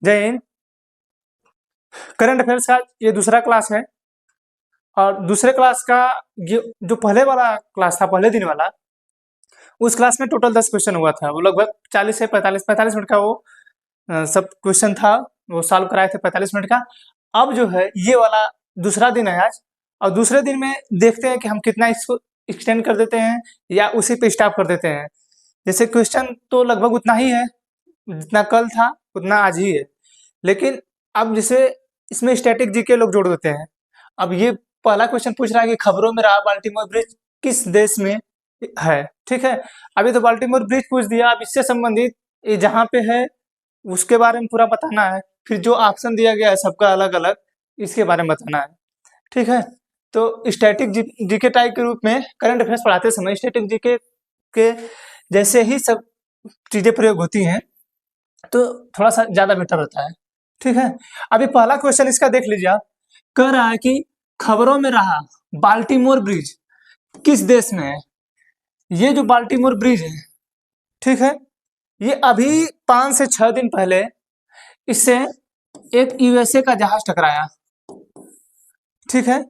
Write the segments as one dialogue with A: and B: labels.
A: जय Hind. Current affairs का ये दूसरा क्लास है और दूसरे क्लास का ये जो पहले वाला क्लास था, पहले दिन वाला, उस क्लास में टोटल 10 क्वेश्चन हुआ था। वो लगभग 40 से 45 मिनट का वो सब क्वेश्चन था, वो सॉल्व कराए थे 45 मिनट का। अब जो है ये वाला दूसरा दिन है आज, और दूसरे दिन में देखते हैं कि हम कितना इसको एक्सटेंड कर देते हैं या उसी पे स्टॉप कर देते हैं। जैसे क्वेश्चन तो लगभग उतना ही है, जितना कल था उतना आज ही है, लेकिन अब जैसे इसमें स्टैटिक जीके लोग जोड़ देते हैं। अब ये पहला क्वेश्चन पूछ रहा है कि खबरों में रहा बाल्टीमोर ब्रिज किस देश में है। ठीक है, अभी तो बाल्टीमोर ब्रिज पूछ दिया, अब इससे संबंधित ये जहाँ पे है उसके बारे में पूरा बताना है। फिर जो ऑप्शन दिया गया है सबका अलग अलग, इसके बारे में बताना है। ठीक है, तो स्टैटिक जीके टाइप के रूप में करंट अफेयर्स पढ़ाते समय स्टैटिक जीके के जैसे ही सब चीजें प्रयोग होती हैं तो थोड़ा सा ज्यादा बेटर होता है। ठीक है, अभी पहला क्वेश्चन इसका देख लीजिए आप। कह रहा है कि खबरों में रहा बाल्टीमोर ब्रिज किस देश में है। ये जो बाल्टीमोर ब्रिज है, ठीक है, ये अभी 5 से 6 दिन पहले इससे एक यूएसए का जहाज टकराया। ठीक है,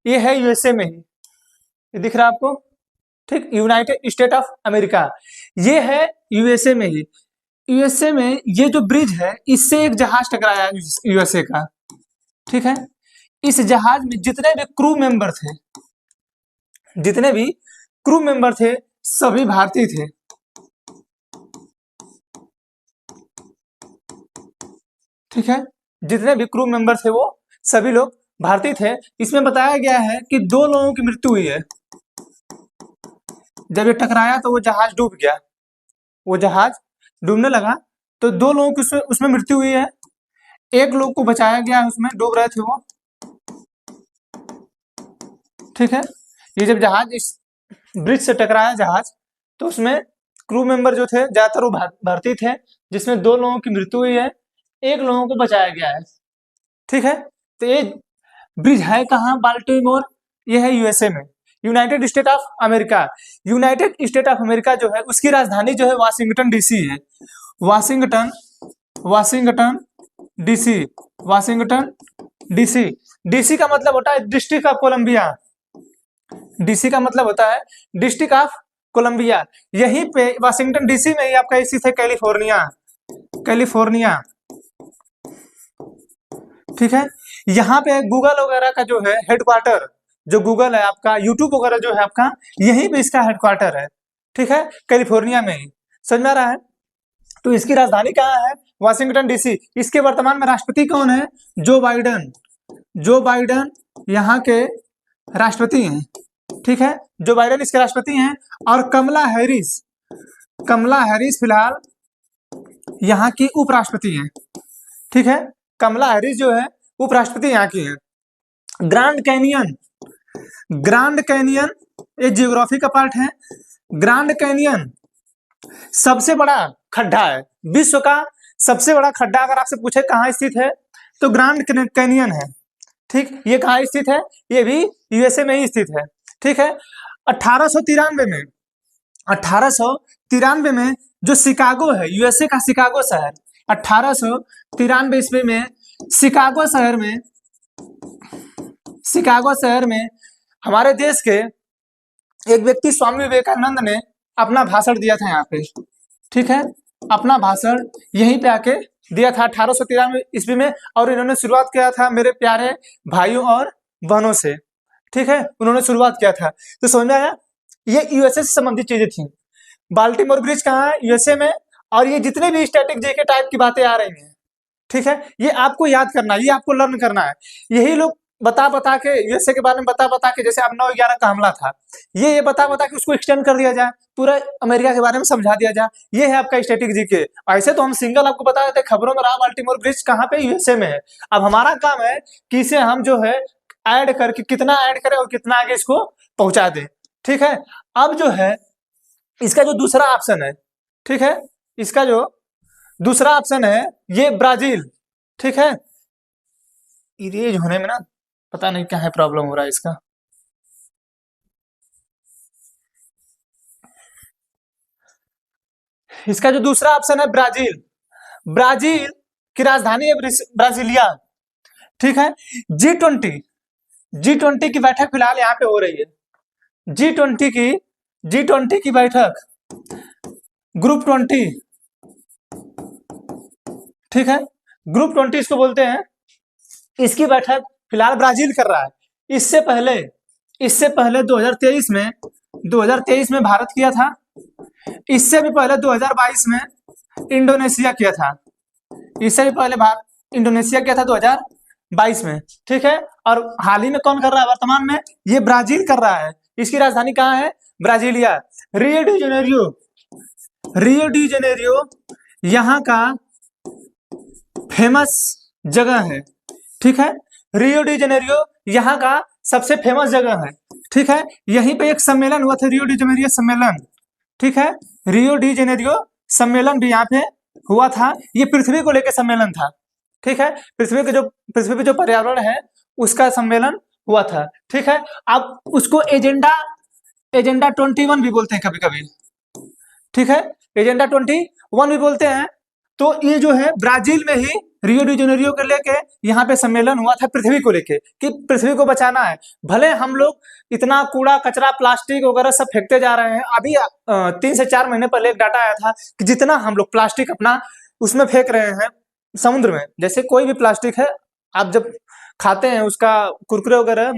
A: ये है यूएसए में ही, ये दिख रहा है आपको। ठीक, यूनाइटेड स्टेट ऑफ अमेरिका, ये है यूएसए में ही। यूएसए में ये जो ब्रिज है इससे एक जहाज टकराया यूएसए का। ठीक है, इस जहाज में जितने भी क्रू मेंबर थे सभी भारतीय थे। ठीक है, जितने भी क्रू मेंबर थे वो सभी लोग भारतीय थे। इसमें बताया गया है कि 2 लोगों की मृत्यु हुई है। जब ये टकराया तो वो जहाज डूब गया, वो जहाज डूबने लगा तो 2 लोगों की उसमें मृत्यु हुई है। एक लोग को बचाया गया है, उसमें डूब रहे थे वो। ठीक है, ये जब जहाज इस ब्रिज से टकराया जहाज, तो उसमें क्रू मेंबर जो थे ज्यादातर वो भारतीय थे, जिसमें 2 लोगों की मृत्यु हुई है, 1 लोगों को बचाया गया है। ठीक है, तो ये ब्रिज है कहाँ? बाल्टीमोर, ये है यूएसए में, United state of America. United state of America जो है उसकी राजधानी जो है वाशिंगटन डीसी है। Washington DC, Washington DC. DC का मतलब होता है डिस्ट्रिक्ट ऑफ कोलंबिया। डीसी का मतलब होता है डिस्ट्रिक्ट ऑफ कोलंबिया। यहीं पे वाशिंगटन डीसी में ही आपका स्थित है कैलिफोर्निया। ठीक है, यहाँ पे गूगल वगैरह का जो है हेडक्वार्टर, जो गूगल है आपका, यूट्यूब वगैरह जो है आपका, यहीं पे इसका हेडक्वार्टर है। ठीक है, कैलिफोर्निया में ही। समझ में आ रहा है? तो इसकी राजधानी कहाँ है? Washington DC. इसके वर्तमान में राष्ट्रपति कौन है? जो बाइडन यहाँ के राष्ट्रपति हैं। ठीक है, जो बाइडन इसके राष्ट्रपति हैं, और कमला हैरिस फिलहाल यहाँ की उपराष्ट्रपति हैं। ठीक है, कमला हैरिस जो है उपराष्ट्रपति यहाँ की है। ग्रांड कैनियन ये जियोग्राफी का पार्ट है। ग्रांड कैनियन सबसे बड़ा खड्डा है, विश्व का सबसे बड़ा खड्डा। अगर आपसे पूछे कहाँ स्थित है तो ग्रांड कैनियन है। ठीक, ये कहाँ स्थित है? ये भी यूएसए में ही स्थित है। ठीक है, 1893 में जो शिकागो है, यूएसए का शिकागो शहर, 1893 ईस्वी में शिकागो शहर में हमारे देश के एक व्यक्ति स्वामी विवेकानंद ने अपना भाषण दिया था यहाँ पे। ठीक है, अपना भाषण यहीं पे आके दिया था 1893 ईस्वी में, और इन्होंने शुरुआत किया था मेरे प्यारे भाइयों और बहनों से। ठीक है, उन्होंने शुरुआत किया था। तो समझ में आया? ये यूएसए से संबंधित चीजें थी। बाल्टीमोर ब्रिज कहाँ है? यूएसए में। और ये जितने भी स्टैटिक जीके टाइप की बातें आ रही हैं, ठीक है, ये आपको याद करना है, ये आपको लर्न करना है। यही लोग बता के यूएसए के बारे में बता के, जैसे अब 9/11 का हमला था, ये बता के उसको एक्सटेंड कर दिया जाए, पूरा अमेरिका के बारे में समझा दिया जाए। ये है आपका स्टैटिक जीके। ऐसे तो हम सिंगल आपको बता देते खबरों में रहा बाल्टीमोर ब्रिज कहाँ पे? यूएसए में है। अब हमारा काम है कि इसे हम जो है ऐड करके, कितना ऐड करें और कितना आगे इसको पहुंचा दें। ठीक है, अब जो है इसका जो दूसरा ऑप्शन है, ठीक है, इसका जो दूसरा ऑप्शन है ये ब्राजील। ठीक है, इरेज होने में ना पता नहीं क्या है, प्रॉब्लम हो रहा है इसका। इसका जो दूसरा ऑप्शन है ब्राजील। की राजधानी है ब्राजीलिया। ठीक है। G20 की बैठक फिलहाल यहाँ पे हो रही है। G20 की बैठक ग्रुप 20, ठीक है, ग्रुप 20 इसको बोलते हैं। इसकी बैठक फिलहाल ब्राजील कर रहा है। इससे पहले 2023 में भारत किया था। इससे भी पहले 2022 में इंडोनेशिया किया था। 2022 में। ठीक है। और हाल ही में कौन कर रहा है वर्तमान में? ये ब्राजील कर रहा है। इसकी राजधानी कहाँ है? ब्राजीलिया। रियो डी जेनेरियो यहाँ का फेमस जगह है। ठीक है। रियो डी जेनेरियो यहाँ का सबसे फेमस जगह है। ठीक है। यहीं पे एक सम्मेलन हुआ था, रियो डी जेनेरियो सम्मेलन। ठीक है। रियो डी जेनेरियो सम्मेलन भी यहाँ पे हुआ था। ये पृथ्वी को लेकर सम्मेलन था। ठीक है। पृथ्वी पे जो पर्यावरण है उसका सम्मेलन हुआ था। ठीक है। अब उसको एजेंडा 21 भी बोलते हैं कभी कभी। ठीक है। एजेंडा 21 भी बोलते हैं। तो ये जो है ब्राजील में ही रियो डी जेनेरियो को लेके यहाँ पे सम्मेलन हुआ था, पृथ्वी को लेके, कि पृथ्वी को बचाना है। भले हम लोग इतना कूड़ा कचरा प्लास्टिक वगैरह सब फेंकते जा रहे हैं। अभी 3 से 4 महीने पहले एक डाटा आया था कि जितना हम लोग प्लास्टिक अपना उसमें फेंक रहे हैं समुद्र में, जैसे कोई भी प्लास्टिक है, आप जब खाते हैं उसका कुरकुरे वगैरह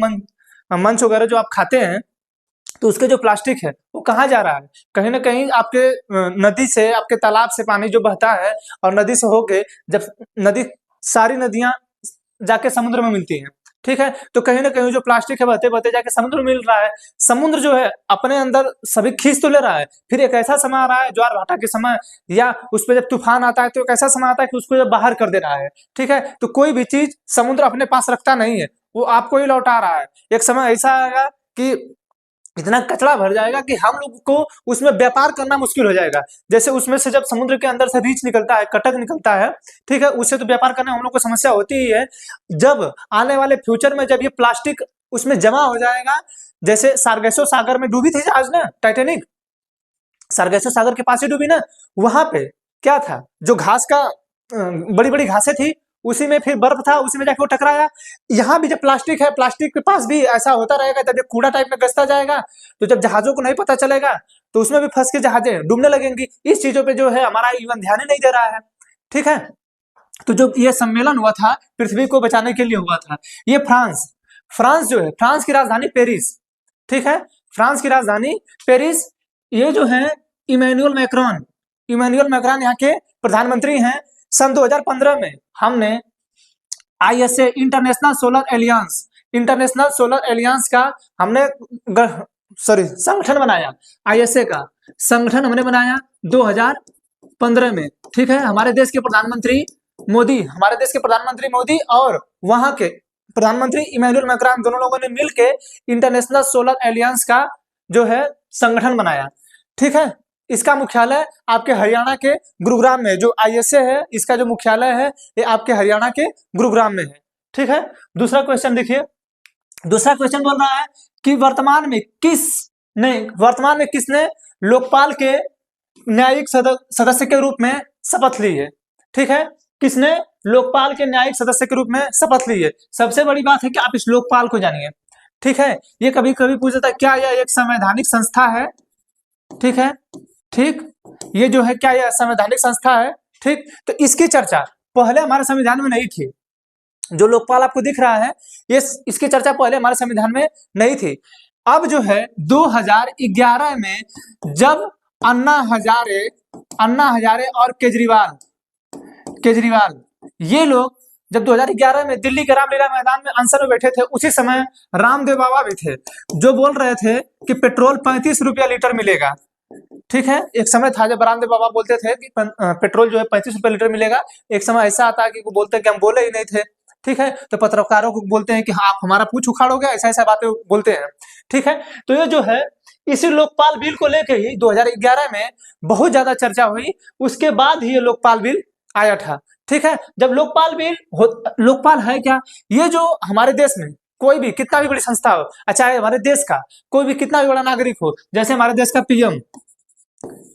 A: मंच वगैरह जो आप खाते हैं, तो उसके जो प्लास्टिक है वो कहाँ जा रहा है? कहीं ना कहीं आपके नदी से, आपके तालाब से पानी जो बहता है और नदी से होके जब सारी नदियां जाके समुद्र में मिलती हैं। ठीक है। तो कहीं ना कहीं जो प्लास्टिक है बहते बहते जाके समुद्र में मिल रहा है। समुद्र जो है अपने अंदर सभी खींच तो ले रहा है, फिर एक ऐसा समय आ रहा है ज्वार भाटा के समय, या उस पर जब तूफान आता है तो एक ऐसा समय आता है कि उसको जब बाहर कर दे रहा है। ठीक है। तो कोई भी चीज समुद्र अपने पास रखता नहीं है, वो आपको ही लौटा रहा है। एक समय ऐसा आएगा कि इतना कचरा भर जाएगा कि हम लोग को उसमें व्यापार करना मुश्किल हो जाएगा। जैसे उसमें से जब समुद्र के अंदर से रीछ निकलता है, कटक निकलता है, ठीक है, उससे तो व्यापार करने में हम लोग को समस्या होती ही है। जब आने वाले फ्यूचर में जब ये प्लास्टिक उसमें जमा हो जाएगा, जैसे सार्गेसो सागर में डूबी थी जहाज ना, टाइटेनिक, सार्गेसो सागर के पास ही डूबी ना, वहां पे क्या था, जो घास का बड़ी बड़ी घासें थी, उसी में फिर बर्फ था, उसी में जाके वो टकराया। यहाँ भी जब प्लास्टिक है, प्लास्टिक के पास भी ऐसा होता रहेगा। जब ये कूड़ा टाइप में गसता जाएगा तो जब जहाजों को नहीं पता चलेगा तो उसमें भी फंस के जहाजें डूबने लगेंगी। इस चीजों पे जो है हमारा ईवन ध्यान ही नहीं दे रहा है। ठीक है। तो जो ये सम्मेलन हुआ था पृथ्वी को बचाने के लिए हुआ था। ये फ्रांस जो है, फ्रांस की राजधानी पेरिस। ठीक है। फ्रांस की राजधानी पेरिस। ये जो है इमैनुअल मैक्रोन यहाँ के प्रधानमंत्री हैं। सन 2015 में हमने ISA इंटरनेशनल सोलर एलियंस का हमने संगठन बनाया। ISA का संगठन हमने बनाया 2015 में। ठीक है। हमारे देश के प्रधानमंत्री मोदी और वहां के प्रधानमंत्री इमैनुअल मैक्रोन, दोनों लोगों ने मिलकर इंटरनेशनल सोलर एलियंस का जो है संगठन बनाया। ठीक है। इसका मुख्यालय आपके हरियाणा के गुरुग्राम में, जो ISA है इसका जो मुख्यालय है ये आपके हरियाणा के गुरुग्राम में है। ठीक है। दूसरा क्वेश्चन देखिए। दूसरा क्वेश्चन बोल रहा है कि वर्तमान में किसने लोकपाल के न्यायिक सदस्य के रूप में शपथ ली है? ठीक है। किसने लोकपाल के न्यायिक सदस्य के रूप में शपथ ली है? सबसे बड़ी बात है कि आप इस लोकपाल को जानिए। ठीक है। ये कभी कभी पूछता है क्या यह एक संवैधानिक संस्था है? ठीक है। ठीक, ये जो है क्या यह संवैधानिक संस्था है? ठीक। तो इसकी चर्चा पहले हमारे संविधान में नहीं थी। जो लोकपाल आपको दिख रहा है ये, इसकी चर्चा पहले हमारे संविधान में नहीं थी। अब जो है 2011 में जब अन्ना हजारे और केजरीवाल ये लोग जब 2011 में दिल्ली के रामलीला मैदान में अनशन में बैठे थे, उसी समय रामदेव बाबा भी थे जो बोल रहे थे कि पेट्रोल 35 रुपया लीटर मिलेगा। ठीक है। एक समय था जब रामदेव बाबा बोलते थे कि पेट्रोल जो है 35 रुपए लीटर मिलेगा। एक समय ऐसा आता है कि वो बोलते हैं कि हम बोले ही नहीं थे। ठीक है। तो पत्रकारों को बोलते हैं कि हाँ आप हमारा पूछ उखाड़ोगे, ऐसा बातें बोलते हैं। ठीक है। तो ये जो है इसी लोकपाल बिल को लेकर ही 2011 में बहुत ज्यादा चर्चा हुई। उसके बाद ही ये लोकपाल बिल आया था। ठीक है। जब लोकपाल है क्या? ये जो हमारे देश में कोई भी कितना भी बड़ी संस्था हो, चाहे हमारे देश का कोई भी कितना भी बड़ा नागरिक हो, जैसे हमारे देश का PM,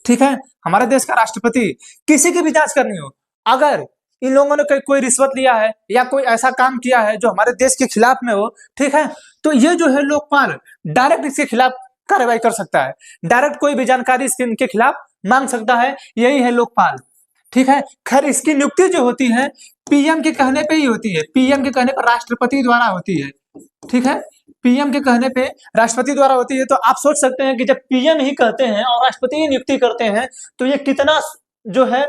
A: ठीक है, हमारे देश का राष्ट्रपति, किसी की भी जांच करनी हो, अगर इन लोगों ने कोई रिश्वत लिया है या कोई ऐसा काम किया है जो हमारे देश के खिलाफ में हो, ठीक है, तो ये जो है लोकपाल डायरेक्ट इसके खिलाफ कार्रवाई कर सकता है, डायरेक्ट कोई भी जानकारी इनके खिलाफ मांग सकता है, यही है लोकपाल, ठीक है। खैर इसकी नियुक्ति जो होती है पीएम के कहने पे ही होती है, पीएम के कहने पर राष्ट्रपति द्वारा होती है, ठीक है, पीएम के कहने पे राष्ट्रपति द्वारा होती है। तो आप सोच सकते हैं कि जब पीएम ही कहते हैं और राष्ट्रपति ही नियुक्ति करते हैं तो ये कितना जो है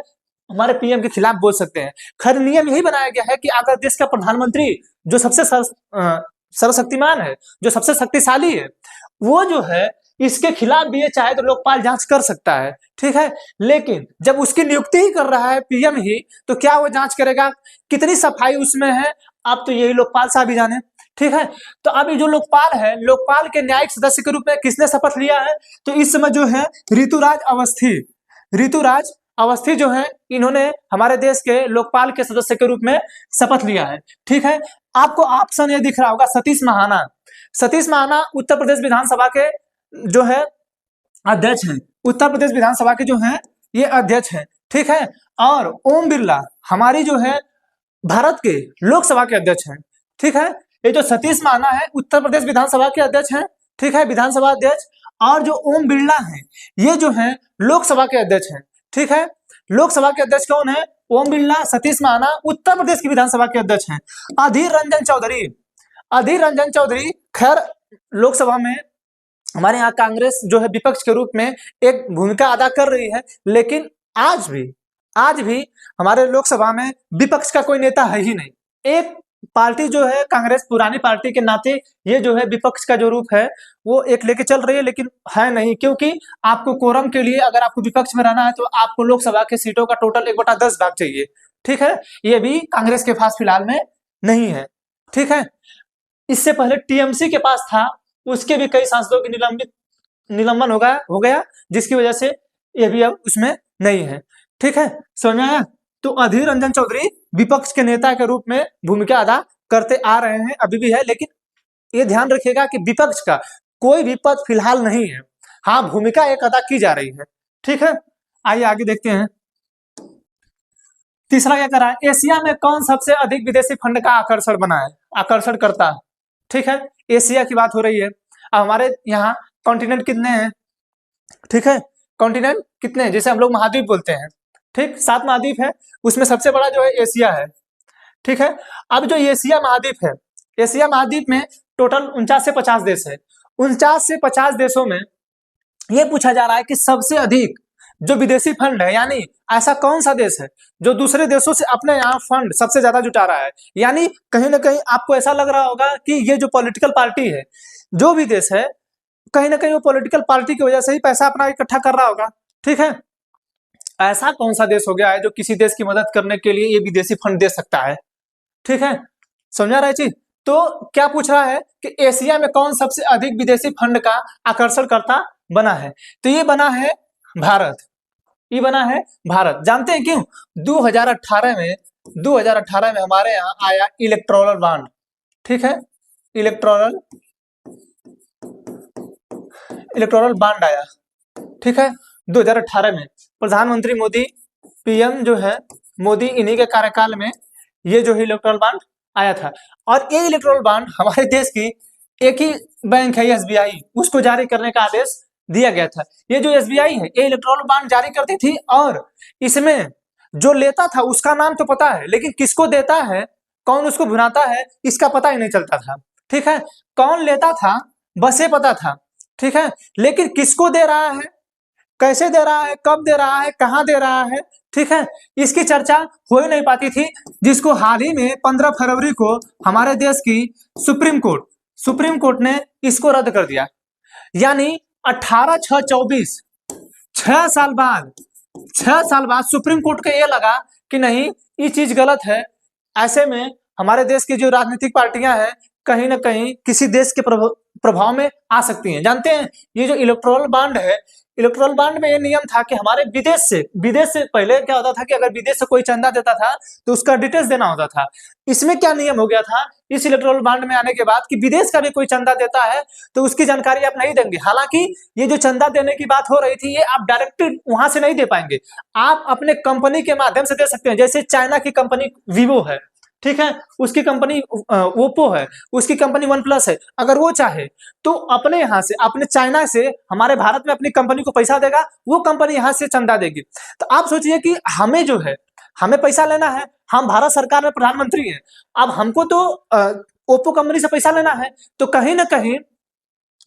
A: हमारे पीएम के खिलाफ बोल सकते हैं। खैर नियम यही बनाया गया है कि अगर देश का प्रधानमंत्री जो सबसे सर्वशक्तिमान है, जो सबसे शक्तिशाली है, वो जो है इसके खिलाफ भी ये चाहे तो लोकपाल जांच कर सकता है, ठीक है। लेकिन जब उसकी नियुक्ति ही कर रहा है पीएम ही, तो क्या वो जांच करेगा, कितनी सफाई उसमें है, आप तो यही लोकपाल साहब ही जाने, ठीक है। तो अभी जो लोकपाल है, लोकपाल के न्यायिक सदस्य के रूप में किसने शपथ लिया है, तो इस समय जो है ऋतुराज अवस्थी जो है इन्होंने हमारे देश के लोकपाल के सदस्य के रूप में शपथ लिया है, ठीक है। आपको ऑप्शन ये दिख रहा होगा सतीश महाना उत्तर प्रदेश विधानसभा के जो है अध्यक्ष हैं, उत्तर प्रदेश विधानसभा के जो हैं ये अध्यक्ष हैं, ठीक है। और ओम बिरला हमारी जो है भारत के लोकसभा के अध्यक्ष हैं, ठीक है। ये जो सतीश महाना है उत्तर प्रदेश विधानसभा के अध्यक्ष हैं, ठीक है, विधानसभा अध्यक्ष। और जो ओम बिरला है ये जो है लोकसभा के अध्यक्ष हैं, ठीक है। लोकसभा के अध्यक्ष कौन है, ओम बिरला, सतीश महाना उत्तर प्रदेश की विधानसभा के अध्यक्ष हैं। अधीर रंजन चौधरी खैर लोकसभा में हमारे यहाँ कांग्रेस जो है विपक्ष के रूप में एक भूमिका अदा कर रही है, लेकिन आज भी हमारे लोकसभा में विपक्ष का कोई नेता है ही नहीं। एक पार्टी जो है कांग्रेस पुरानी पार्टी के नाते ये जो है विपक्ष का जो रूप है वो एक लेके चल रही है, लेकिन है नहीं, क्योंकि आपको कोरम के लिए अगर आपको विपक्ष में रहना है तो आपको लोकसभा के सीटों का टोटल 1/10 भाग चाहिए, ठीक है। ये भी कांग्रेस के पास फिलहाल में नहीं है, ठीक है। इससे पहले टीएमसी के पास था, उसके भी कई सांसदों की निलंबन हो गया जिसकी वजह से ये भी अब उसमें नहीं है, ठीक है, समझ में आया। तो अधीर रंजन चौधरी विपक्ष के नेता के रूप में भूमिका अदा करते आ रहे हैं, अभी भी है, लेकिन ये ध्यान रखिएगा कि विपक्ष का कोई भी पद फिलहाल नहीं है, हाँ भूमिका एक अदा की जा रही है, ठीक है। आइए आगे देखते हैं। तीसरा क्या करा है, एशिया में कौन सबसे अधिक विदेशी फंड का आकर्षण करता है, ठीक है, एशिया की बात हो रही है। अब हमारे यहाँ कॉन्टिनेंट कितने हैं, ठीक है, कॉन्टिनेंट कितने हैं, जैसे हम लोग महाद्वीप बोलते हैं, ठीक, 7 महाद्वीप है, उसमें सबसे बड़ा जो है एशिया है, ठीक है। अब जो एशिया महाद्वीप है, एशिया महाद्वीप में टोटल 49 से 50 देश है। 49 से 50 देशों में यह पूछा जा रहा है कि सबसे अधिक जो विदेशी फंड है, यानी ऐसा कौन सा देश है जो दूसरे देशों से अपने यहाँ फंड सबसे ज्यादा जुटा रहा है। यानी कहीं ना कहीं आपको ऐसा लग रहा होगा कि ये जो पॉलिटिकल पार्टी है, जो भी देश है, कहीं ना कहीं वो पॉलिटिकल पार्टी की वजह से ही पैसा अपना इकट्ठा कर रहा होगा, ठीक है। ऐसा कौन सा देश हो गया है जो किसी देश की मदद करने के लिए ये विदेशी फंड दे सकता है, ठीक है, समझा रहे चीज। तो क्या पूछ रहा है कि एशिया में कौन सबसे अधिक विदेशी फंड का आकर्षणकर्ता बना है, तो ये बना है भारत, ये बना है भारत। जानते हैं क्यों, 2018 में हमारे यहाँ आया इलेक्टोरल बॉन्ड, ठीक है, इलेक्टोरल बॉन्ड आया, ठीक है, 2018 में प्रधानमंत्री मोदी, पीएम जो है मोदी, इन्हीं के कार्यकाल में ये जो है इलेक्टोरल बॉन्ड आया था। और ये इलेक्टोरल बॉन्ड हमारे देश की एक ही बैंक है एसबीआई, उसको जारी करने का आदेश दिया गया था। ये जो एसबीआई है ये इलेक्टोरल बॉन्ड जारी करती थी, और इसमें जो लेता था उसका नाम तो पता है, लेकिन किसको देता है, कौन उसको भुनाता है, इसका पता ही नहीं चलता था, ठीक है। कौन लेता था बस ये पता था, ठीक है, लेकिन किसको दे रहा है, कैसे दे रहा है, कब दे रहा है, कहां दे रहा है, ठीक है, इसकी चर्चा हो ही नहीं पाती थी, जिसको हाल ही में 15 फरवरी को हमारे देश की सुप्रीम कोर्ट ने इसको रद्द कर दिया। यानी 18/6/24 6 साल बाद सुप्रीम कोर्ट को ये लगा कि नहीं ये चीज गलत है। ऐसे में हमारे देश की जो राजनीतिक पार्टियां हैं कहीं ना कहीं किसी देश के प्रभाव में आ सकती हैं। जानते हैं ये जो इलेक्टोरल बॉन्ड है, इलेक्टोरल बॉन्ड में ये नियम था कि हमारे विदेश से पहले क्या होता था कि अगर विदेश से कोई चंदा देता था तो उसका डिटेल्स देना होता था। इसमें क्या नियम हो गया था इस इलेक्टोरल बॉन्ड में आने के बाद कि विदेश का भी कोई चंदा देता है तो उसकी जानकारी आप नहीं देंगे। हालांकि ये जो चंदा देने की बात हो रही थी ये आप डायरेक्ट वहां से नहीं दे पाएंगे, आप अपने कंपनी के माध्यम से दे सकते हैं। जैसे चाइना की कंपनी वीवो है, ठीक है, उसकी कंपनी ओप्पो है, उसकी कंपनी वन प्लस है, अगर वो चाहे तो अपने यहाँ से, अपने चाइना से हमारे भारत में अपनी कंपनी को पैसा देगा, वो कंपनी यहाँ से चंदा देगी। तो आप सोचिए कि हमें जो है, हमें पैसा लेना है, हम भारत सरकार में प्रधानमंत्री हैं, अब हमको तो ओप्पो कंपनी से पैसा लेना है, तो कहीं ना कहीं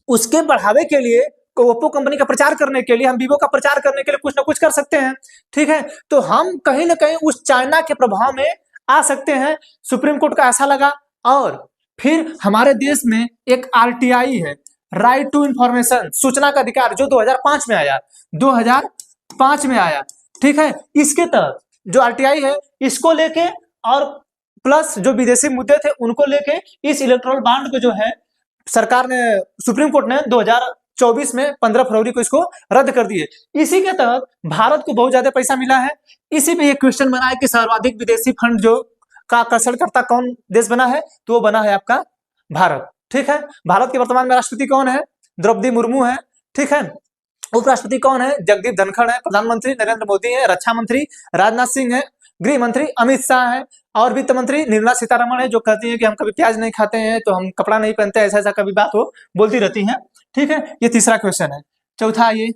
A: उसके बढ़ावे के लिए, ओप्पो कंपनी का प्रचार करने के लिए, हम वीवो का प्रचार करने के लिए कुछ ना कुछ कर सकते हैं, ठीक है। तो हम कहीं ना कहीं उस चाइना के प्रभाव में आ सकते हैं। सुप्रीम कोर्ट का ऐसा लगा और फिर हमारे देश में एक आरटीआई है, राइट टू इंफॉर्मेशन, सूचना का अधिकार, जो 2005 में आया, 2005 में आया, ठीक है। इसके तहत जो आरटीआई है इसको लेके और प्लस जो विदेशी मुद्दे थे उनको लेके इस इलेक्टोरल बॉन्ड को जो है सरकार ने, सुप्रीम कोर्ट ने 2024 में 15 फरवरी को इसको रद्द कर दिए। इसी के तहत भारत को बहुत ज्यादा पैसा मिला है। इसी पे एक क्वेश्चन बना है कि सर्वाधिक विदेशी फंड जो का आकर्षण करता कौन देश बना है, तो वो बना है आपका भारत, ठीक है। भारत के वर्तमान में राष्ट्रपति कौन है? द्रौपदी मुर्मू है, ठीक है। उपराष्ट्रपति कौन है? जगदीप धनखड़ है। प्रधानमंत्री नरेंद्र मोदी है। रक्षा मंत्री राजनाथ सिंह है। गृह मंत्री अमित शाह है और वित्त मंत्री निर्मला सीतारमण है, जो कहती है कि हम कभी प्याज नहीं खाते हैं तो हम कपड़ा नहीं पहनते, ऐसा ऐसा कभी बात हो बोलती रहती हैं, ठीक है। ये तीसरा क्वेश्चन है। चौथा, ये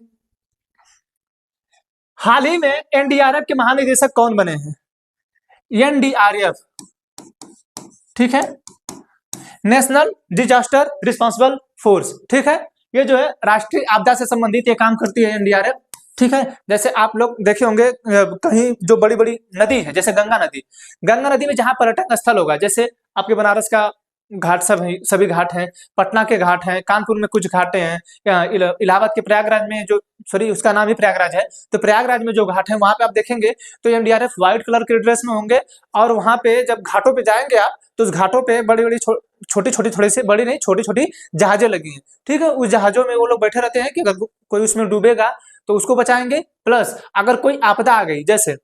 A: हाल ही में एनडीआरएफ के महानिदेशक कौन बने हैं? एनडीआरएफ, ठीक है, नेशनल डिजास्टर रिस्पांसिबल फोर्स, ठीक है। ये जो है राष्ट्रीय आपदा से संबंधित ये काम करती है एनडीआरएफ, ठीक है। जैसे आप लोग देखे होंगे कहीं जो बड़ी बड़ी नदी है, जैसे गंगा नदी में जहां पर्यटन स्थल होगा, जैसे आपके बनारस का घाट, सभी घाट हैं, पटना के घाट हैं, कानपुर में कुछ घाटें हैं, इलाहाबाद के प्रयागराज में जो, सॉरी उसका नाम ही प्रयागराज है, तो प्रयागराज में जो घाट है वहां पे आप देखेंगे तो एनडीआरएफ व्हाइट कलर के ड्रेस में होंगे और वहां पे जब घाटों पे जाएंगे आप तो उस घाटों पे बड़ी बड़ी छोटी छोटी, थोड़ी सी बड़ी नहीं, छोटी छोटी जहाजें लगी हैं, ठीक है। उस जहाजों में वो लोग बैठे रहते हैं कि अगर कोई उसमें डूबेगा तो उसको बचाएंगे, प्लस अगर कोई आपदा आ गई, जैसे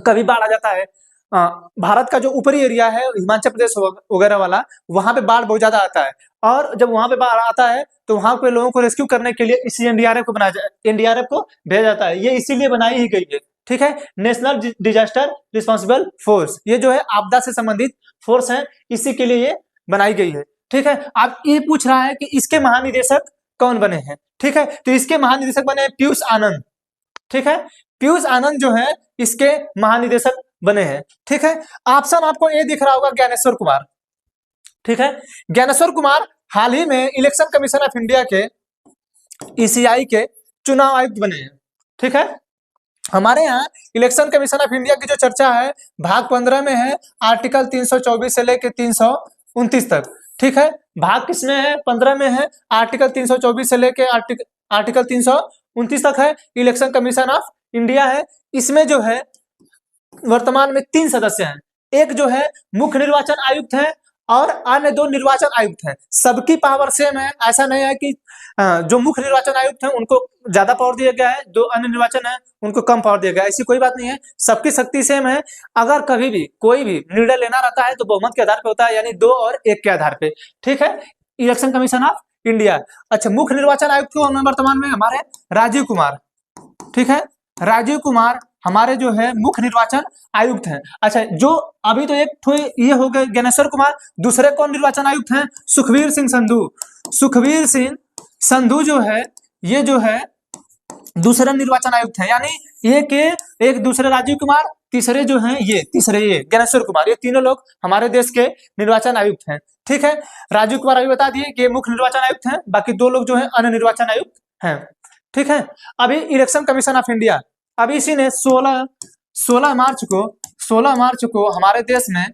A: कभी बाढ़ आ जाता है, भारत का जो ऊपरी एरिया है हिमाचल प्रदेश वगैरह वाला, वहां पे बाढ़ बहुत ज्यादा आता है और जब वहां पे बाढ़ आता है तो वहां पे लोगों को रेस्क्यू करने के लिए इसी एनडीआरएफ को एनडीआरएफ को भेजा जाता है। ये इसीलिए बनाई ही गई है, ठीक है, नेशनल डिजास्टर रिस्पांसिबल फोर्स। ये जो है आपदा से संबंधित फोर्स है, इसी के लिए ये बनाई गई है, ठीक है। आप ये पूछ रहा है कि इसके महानिदेशक कौन बने हैं, ठीक है, तो इसके महानिदेशक बने पीयूष आनंद, ठीक है। पीयूष आनंद जो है इसके महानिदेशक बने हैं, ठीक है। ऑप्शन आपको ये दिख रहा होगा ज्ञानेश्वर कुमार, ठीक है। ज्ञानेश्वर कुमार हाल ही में इलेक्शन कमीशन ऑफ इंडिया के ईसीआई के चुनाव आयुक्त बने हैं, ठीक है। हमारे यहाँ इलेक्शन कमीशन ऑफ इंडिया की जो चर्चा है भाग 15 में है, आर्टिकल 324 से लेकर 329 तक, ठीक है। भाग किसमें है? 15 में है, आर्टिकल 324 से लेकर आर्टिकल 329 तक है, इलेक्शन कमीशन ऑफ इंडिया है। इसमें जो है वर्तमान में 3 सदस्य हैं, एक जो है मुख्य निर्वाचन आयुक्त है और अन्य 2 निर्वाचन आयुक्त हैं। सबकी पावर सेम है, ऐसा नहीं है कि जो मुख्य निर्वाचन आयुक्त हैं उनको ज्यादा पावर दिया गया है, 2 अन्य निर्वाचन है उनको कम पावर दिया गया है, ऐसी कोई बात नहीं है, सबकी शक्ति सेम है। अगर कभी भी कोई भी निर्णय लेना रहता है तो बहुमत के आधार पर होता है, यानी 2 और 1 के आधार पे, ठीक है। Election commission of India. अच्छा, मुख्य निर्वाचन आयुक्त कौन है वर्तमान में? हमारे राजीव कुमार, ठीक है, राजीव कुमार हमारे जो है मुख्य निर्वाचन आयुक्त हैं। अच्छा, जो अभी तो एक ये हो गए ज्ञानेश्वर कुमार, दूसरे कौन निर्वाचन आयुक्त हैं? सुखबीर सिंह संधू। सुखबीर सिंह संधू जो है ये जो है दूसरे निर्वाचन आयुक्त हैं, यानी एक दूसरे राजीव कुमार, तीसरे जो हैं ये ज्ञानेश्वर कुमार, ये तीनों लोग हमारे देश के निर्वाचन आयुक्त हैं, ठीक है। राजीव कुमार अभी बता दिए कि मुख्य निर्वाचन आयुक्त हैं, बाकी 2 लोग जो है अन्य निर्वाचन आयुक्त हैं, ठीक है। अभी इलेक्शन कमीशन ऑफ इंडिया, अभी इसी ने 16 मार्च को हमारे देश में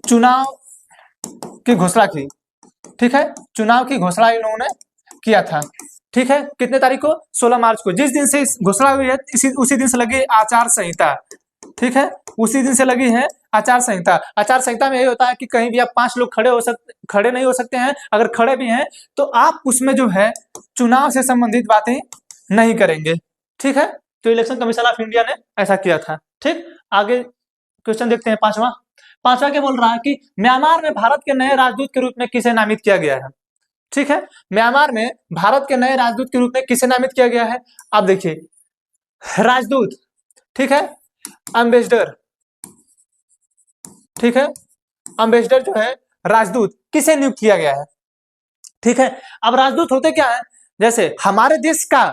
A: चुनाव की घोषणा की, ठीक है। चुनाव की घोषणा इन्होंने किया था, ठीक है। कितने तारीख को? 16 मार्च को। जिस दिन से घोषणा हुई है उसी दिन से लगी आचार संहिता, ठीक है, उसी दिन से लगी है आचार संहिता। आचार संहिता में यही होता है कि कहीं भी आप 5 लोग खड़े नहीं हो सकते हैं, अगर खड़े भी हैं तो आप उसमें जो है चुनाव से संबंधित बातें नहीं करेंगे। ठीक है, तो इलेक्शन कमीशन ऑफ इंडिया ने ऐसा किया था। ठीक, आगे क्वेश्चन देखते हैं। पांचवा क्या बोल रहा है कि म्यांमार में भारत के नए राजदूत के रूप में किसे नामित किया गया है। ठीक है, म्यांमार में भारत के नए राजदूत के रूप में किसे नामित किया गया है। आप देखिए, राजदूत, ठीक है, एम्बेसडर, ठीक है, एम्बेसडर जो है राजदूत किसे नियुक्त किया गया है। ठीक है, अब राजदूत होते क्या है, जैसे हमारे देश का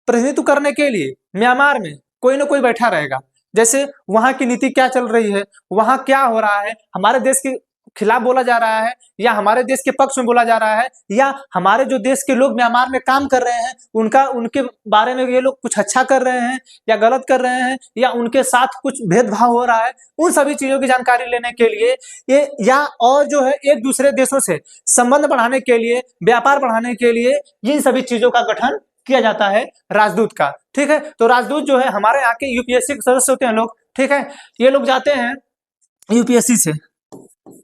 A: प्रतिनिधित्व करने के लिए म्यांमार में कोई ना कोई बैठा रहेगा, जैसे वहां की नीति क्या चल रही है, वहां क्या हो रहा है, हमारे देश के खिलाफ बोला जा रहा है या हमारे देश के पक्ष में बोला जा रहा है, या हमारे जो देश के लोग म्यांमार में काम कर रहे हैं उनके बारे में ये लोग कुछ अच्छा कर रहे हैं या गलत कर रहे हैं, या उनके साथ कुछ भेदभाव हो रहा है, उन सभी चीजों की जानकारी लेने के लिए ये, या और जो है एक दूसरे देशों से संबंध बढ़ाने के लिए, व्यापार बढ़ाने के लिए इन सभी चीजों का गठन किया जाता है राजदूत का। ठीक है, तो राजदूत जो है हमारे यहाँ के यूपीएससी के सदस्य होते हैं लोग। ठीक है, ये लोग जाते हैं यूपीएससी से,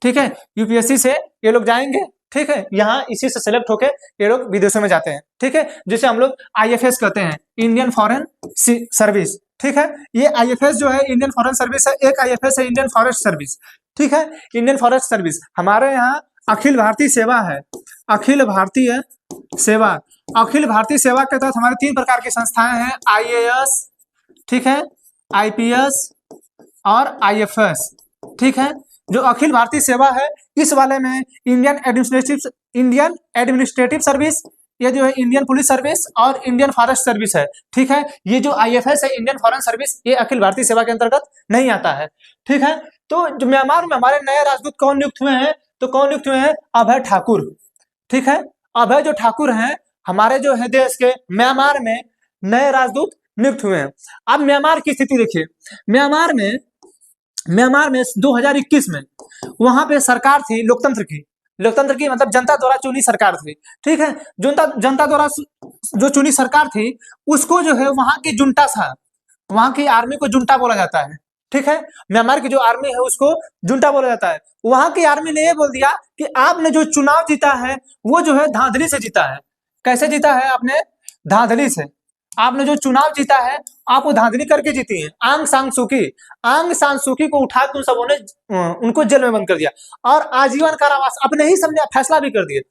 A: ठीक है, यूपीएससी से ये लोग जाएंगे। ठीक है, यहाँ इसी से सेलेक्ट होके ये लोग विदेशों में जाते हैं। ठीक है, जिसे हम लोग आईएफएस कहते हैं, इंडियन फॉरेन सर्विस। ठीक है, ये आईएफएस जो है इंडियन फॉरेन सर्विस है, एक आईएफएस है इंडियन फॉरेस्ट सर्विस। ठीक है, इंडियन फॉरेस्ट सर्विस हमारे यहाँ अखिल भारतीय सेवा है, अखिल भारतीय सेवा। अखिल भारतीय सेवा के तहत हमारे 3 प्रकार की संस्थाएं हैं, आईएएस, ठीक है, आईपीएस और आईएफएस। ठीक है, जो अखिल भारतीय सेवा है इस वाले में इंडियन एडमिनिस्ट्रेटिव सर्विस, ये जो है इंडियन पुलिस सर्विस और इंडियन फॉरेस्ट सर्विस है। ठीक है, ये जो आईएफएस है इंडियन फॉरेन सर्विस, ये अखिल भारतीय सेवा के अंतर्गत नहीं आता है। ठीक है, तो जो म्यांमार में हमारे नए राजदूत कौन नियुक्त हुए हैं, तो कौन नियुक्त हुए हैं, अभय ठाकुर। ठीक है, अभय जो ठाकुर हैं हमारे जो है देश के म्यांमार में नए राजदूत नियुक्त हुए हैं। अब म्यांमार की स्थिति देखिए, म्यांमार में 2021 में वहां पे सरकार थी लोकतंत्र की मतलब जनता द्वारा चुनी सरकार थी। ठीक है, जनता द्वारा जो चुनी सरकार थी उसको जो है वहां की जुंटा था, वहां की आर्मी को जुंटा बोला जाता है। ठीक है, म्यांमार की जो आर्मी है उसको जुंटा बोला जाता है। वहां की आर्मी ने ये बोल दिया कि आपने जो चुनाव जीता है वो जो है धांधली से जीता है। कैसे जीता है आपने, धांधली से। आपने जो चुनाव जीता है आप वो धांधली करके जीती है। आंग सान सू की को उठा के उन सबों ने उनको जेल में बंद कर दिया और आजीवन कारावास अपने ही समझे फैसला भी कर दिए।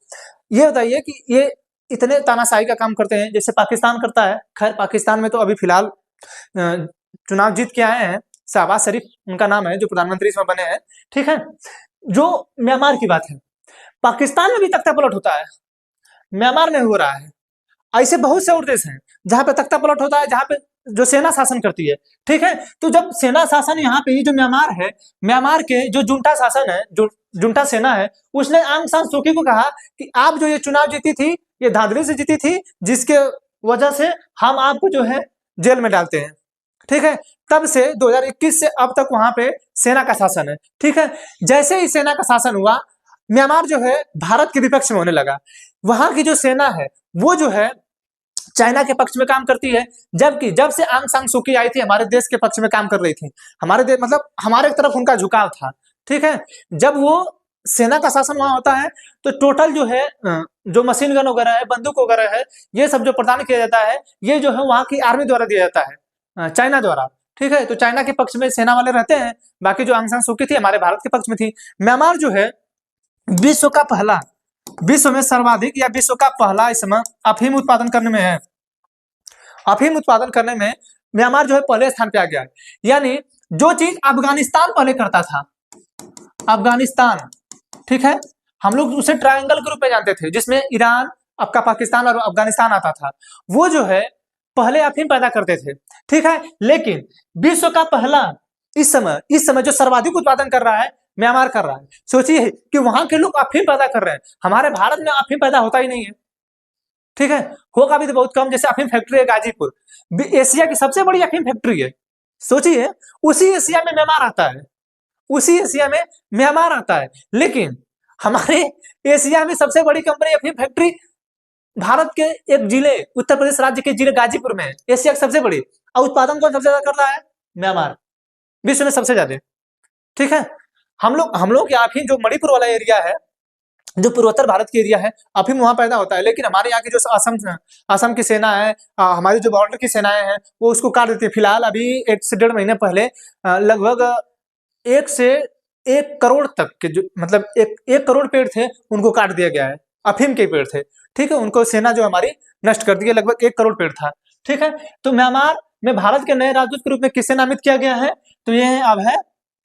A: ये बताइए कि ये इतने तानाशाही का काम करते हैं जैसे पाकिस्तान करता है। खैर पाकिस्तान में तो अभी फिलहाल चुनाव जीत के आए हैं, शहबाज शरीफ उनका नाम है जो प्रधानमंत्री इसमें बने हैं। ठीक है, जो म्यांमार की बात है, पाकिस्तान में भी तख्ता पलट होता है, म्यांमार में हो रहा है। ऐसे बहुत से और देश हैं जहां पे तख्ता पलट होता है, जहां पे जो सेना शासन करती है। ठीक है, तो जब सेना शासन यहाँ पे जो म्यांमार है, म्यांमार के जो जुंटा शासन है, जो जुंटा सेना है, उसने आंग सान सू की को कहा कि आप जो ये चुनाव जीती थी ये धांधली से जीती थी, जिसके वजह से हम आपको जो है जेल में डालते हैं। ठीक है, तब से 2021 से अब तक वहां पे सेना का शासन है। ठीक है, जैसे ही सेना का शासन हुआ म्यांमार जो है भारत के विपक्ष में होने लगा। वहां की जो सेना है वो जो है चाइना के पक्ष में काम करती है, जबकि जब से आंग सान सू की आई थी हमारे देश के पक्ष में काम कर रही थी। हमारे देश मतलब हमारे तरफ उनका झुकाव था। ठीक है, जब वो सेना का शासन वहां होता है तो टोटल जो है जो मशीन गन वगैरह है, बंदूक वगैरह है, ये सब जो प्रदान किया जाता है ये जो है वहां की आर्मी द्वारा दिया जाता है, चाइना द्वारा। ठीक है, तो चाइना के पक्ष में सेना वाले रहते हैं, बाकी जो आंग सान सू की थी हमारे भारत के पक्ष में थी। म्यांमार जो है विश्व में सर्वाधिक या विश्व का पहला इस समय अफीम उत्पादन करने में है। अफीम उत्पादन करने में म्यांमार जो है पहले स्थान पे आ गया है। यानी जो चीज अफगानिस्तान पहले करता था, अफगानिस्तान, ठीक है, हम लोग उसे ट्रायंगल के रूप में जानते थे जिसमें ईरान, आपका पाकिस्तान और अफगानिस्तान आता था, वो जो है पहले अफीम पैदा करते थे। ठीक है, लेकिन विश्व का पहला इस समय जो सर्वाधिक उत्पादन कर रहा है म्यांमार कर रहा है। सोचिए कि वहां के लोग अफीम पैदा कर रहे हैं, हमारे भारत में अफीम पैदा होता ही नहीं है। ठीक है, होगा भी तो बहुत कम। जैसे अफीम फैक्ट्री है गाजीपुर, एशिया की सबसे बड़ी अफीम फैक्ट्री है। सोचिए उसी एशिया में म्यांमार आता है, उसी एशिया में म्यांमार आता है, लेकिन हमारे एशिया में सबसे बड़ी कंपनी अफीम फैक्ट्री भारत के एक जिले, उत्तर प्रदेश राज्य के जिले गाजीपुर में है, एशिया की सबसे बड़ी। और उत्पादन कौन सबसे ज्यादा कर रहा है, म्यांमार, विश्व में सबसे ज्यादा। ठीक है। हम लोग यहाँ भी जो मणिपुर वाला एरिया है, जो पूर्वोत्तर भारत की एरिया है, अफीम वहां पैदा होता है, लेकिन हमारे यहाँ की जो असम की सेना है, हमारी जो बॉर्डर की सेनाएं हैं, वो उसको काट देती है। फिलहाल अभी 1 से 1.5 महीने पहले लगभग 1 से 1 करोड़ तक के जो मतलब 1 करोड़ पेड़ थे, उनको काट दिया गया है। अफीम के पेड़ थे, ठीक है, उनको सेना जो हमारी नष्ट कर दी है। लगभग 1 करोड़ पेड़ था, ठीक है। तो म्यांमार में भारत के नए राजदूत के रूप में किससे नामित किया गया है? तो ये अब है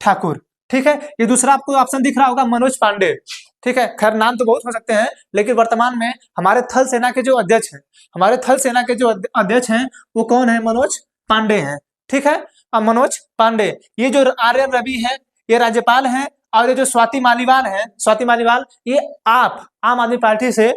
A: ठाकुर, ठीक है। ये दूसरा आपको ऑप्शन दिख रहा होगा, मनोज पांडे, ठीक है। खैर नाम तो बहुत हो सकते हैं, लेकिन वर्तमान में हमारे थल सेना के जो अध्यक्ष हैं, हमारे थल सेना के जो अध्यक्ष हैं, वो कौन है? मनोज पांडे हैं, ठीक है। अब मनोज पांडे, ये जो आर्यन रवि है, ये राज्यपाल हैं, और ये जो स्वाति मालीवाल है, स्वाति मालीवाल, ये आम आदमी पार्टी से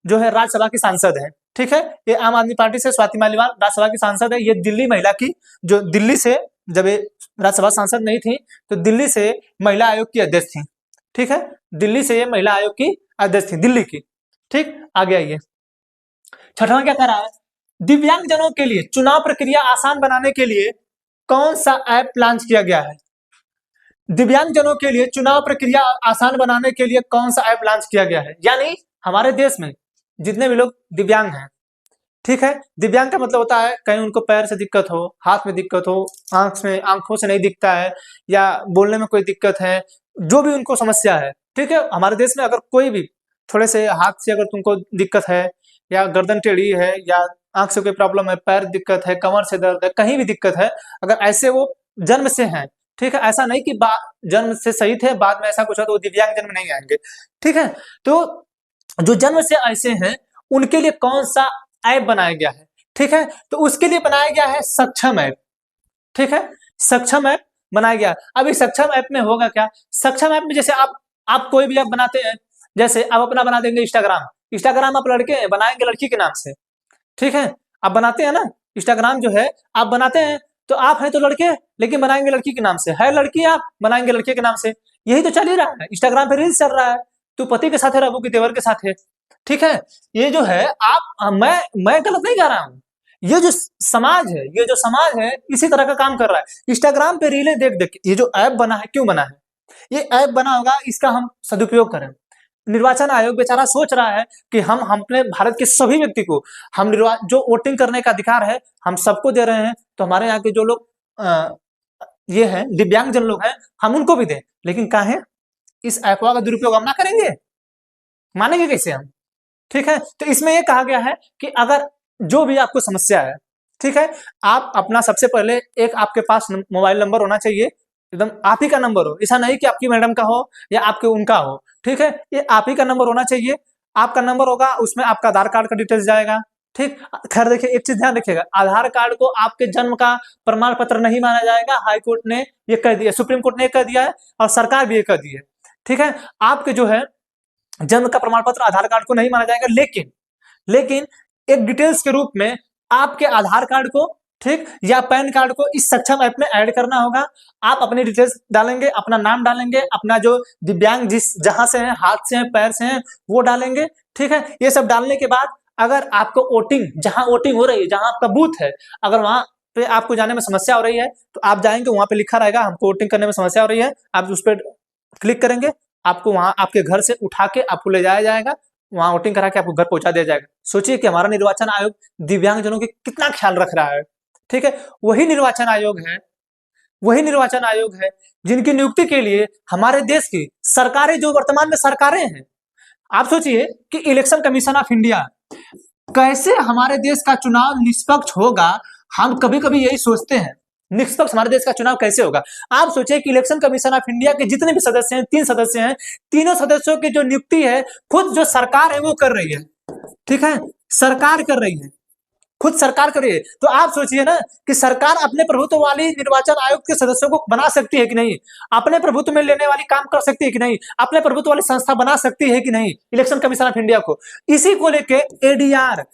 A: जो है राज्यसभा की सांसद है, ठीक है। ये आम आदमी पार्टी से स्वाति मालीवाल राज्यसभा की सांसद है। ये दिल्ली महिला की, जो दिल्ली से, जब ये राज्यसभा सांसद नहीं थी तो दिल्ली से महिला आयोग की अध्यक्ष थी, ठीक है। दिल्ली से ये महिला आयोग की अध्यक्ष थी, दिल्ली की, ठीक। आगे आइए, छठवां क्या कह रहा है? दिव्यांगजनों के लिए चुनाव प्रक्रिया आसान बनाने के लिए कौन सा ऐप लॉन्च किया गया है? दिव्यांगजनों के लिए चुनाव प्रक्रिया आसान बनाने के लिए कौन सा ऐप लॉन्च किया गया है? यानी हमारे देश में जितने भी लोग दिव्यांग हैं, ठीक है, दिव्यांग का मतलब होता है कहीं उनको पैर से दिक्कत हो, हाथ में दिक्कत हो, आंखों से नहीं दिखता है, या बोलने में कोई दिक्कत है, जो भी उनको समस्या है, ठीक है। हमारे देश में अगर कोई भी थोड़े से हाथ से अगर तुमको दिक्कत है, या गर्दन टेढ़ी है, या आंख से कोई प्रॉब्लम है, पैर दिक्कत है, कमर से दर्द है, कहीं भी दिक्कत है, अगर ऐसे वो जन्म से हैं, ठीक है, ऐसा नहीं कि जन्म से सही थे, बाद में ऐसा कुछ हो तो वो दिव्यांग जन्म नहीं आएंगे, ठीक है। तो जो जन्म से ऐसे हैं, उनके लिए कौन सा ऐप बनाया गया है? ठीक है, तो उसके लिए बनाया गया है सक्षम ऐप, ठीक है, सक्षम ऐप बनाया गया। अब इस सक्षम ऐप में होगा क्या? सक्षम ऐप में जैसे आप कोई भी ऐप बनाते हैं, जैसे आप अपना बना देंगे इंस्टाग्राम आप लड़के हैं, बनाएंगे लड़की के नाम से, ठीक है, आप बनाते हैं ना इंस्टाग्राम जो है, आप बनाते हैं तो आप हैं तो लड़के, लेकिन बनाएंगे लड़की के नाम से, है लड़की आप बनाएंगे लड़के के नाम से। यही तो चल ही रहा है, इंस्टाग्राम पे रील्स चल रहा है, तू पति के साथ है, रबू की देवर के साथ है, ठीक है। ये जो है मैं गलत नहीं कह रहा हूं, ये जो समाज है इसी तरह का काम कर रहा है। इंस्टाग्राम पे रीलें देख देख ये जो ऐप बना है, क्यों बना है? ये ऐप बना होगा, इसका हम सदुपयोग करें। निर्वाचन आयोग बेचारा सोच रहा है कि हम अपने भारत के सभी व्यक्ति को हम जो वोटिंग करने का अधिकार है हम सबको दे रहे हैं, तो हमारे यहाँ के जो लोग ये हैं दिव्यांग जन लोग हैं, हम उनको भी दें, लेकिन काहे इस ऐप का दुरुपयोग हम ना करेंगे? मानेंगे कैसे हम? ठीक है, तो इसमें यह कहा गया है कि अगर जो भी आपको समस्या है, ठीक है, आप अपना सबसे पहले एक आपके पास मोबाइल नंबर होना चाहिए, एकदम आप ही का नंबर हो, ऐसा नहीं कि आपकी मैडम का हो या आपके उनका हो, ठीक है, ये आप ही का नंबर होना चाहिए। आपका नंबर होगा, उसमें आपका आधार कार्ड का डिटेल्स जाएगा, ठीक। खैर देखिए एक चीज ध्यान रखिएगा, आधार कार्ड को आपके जन्म का प्रमाण पत्र नहीं माना जाएगा। हाई कोर्ट ने ये कह दिया, सुप्रीम कोर्ट ने कह दिया है, और सरकार भी ये कह दी है, ठीक है। आपके जो है जन्म का प्रमाण पत्र आधार कार्ड को नहीं माना जाएगा, लेकिन एक डिटेल्स के रूप में आपके आधार कार्ड को, ठीक, या पैन कार्ड को इस सक्षम ऐप में ऐड करना होगा। आप अपनी डिटेल्स डालेंगे, अपना नाम डालेंगे, अपना जो दिव्यांग जहां से है, हाथ से है, पैर से है, वो डालेंगे, ठीक है। ये सब डालने के बाद अगर आपको वोटिंग, जहां वोटिंग हो रही है, जहां आपका बूथ है, अगर वहां पे आपको जाने में समस्या हो रही है, तो आप जाएंगे, वहां पे लिखा रहेगा हमको वोटिंग करने में समस्या हो रही है, आप उस पर क्लिक करेंगे, आपको वहां आपके घर से उठा के आपको ले जाया जाएगा, वहां वोटिंग करा के आपको घर पहुंचा दिया जाएगा। सोचिए कि हमारा निर्वाचन आयोग दिव्यांगजनों की कितना ख्याल रख रहा है, ठीक है। वही निर्वाचन आयोग है जिनकी नियुक्ति के लिए हमारे देश की सरकारें, जो वर्तमान में सरकारें हैं, आप सोचिए कि इलेक्शन कमीशन ऑफ इंडिया, कैसे हमारे देश का चुनाव निष्पक्ष होगा। हम कभी कभी यही सोचते हैं, निष्पक्ष हमारे देश का चुनाव कैसे होगा। आप सोचिए कि इलेक्शन कमीशन ऑफ इंडिया के जितने भी सदस्य हैं, 3 सदस्य हैं, तीनों सदस्यों की जो नियुक्ति है खुद जो सरकार है वो कर रही है, ठीक है, सरकार कर रही है, खुद सरकार कर रही है। तो आप सोचिए ना कि सरकार अपने प्रभुत्व वाली निर्वाचन आयोग के सदस्यों को बना सकती है कि नहीं, अपने प्रभुत्व में लेने वाली काम कर सकती है कि नहीं, अपने प्रभुत्व वाली संस्था बना सकती है कि नहीं, इलेक्शन कमीशन ऑफ इंडिया को। इसी को लेके ADR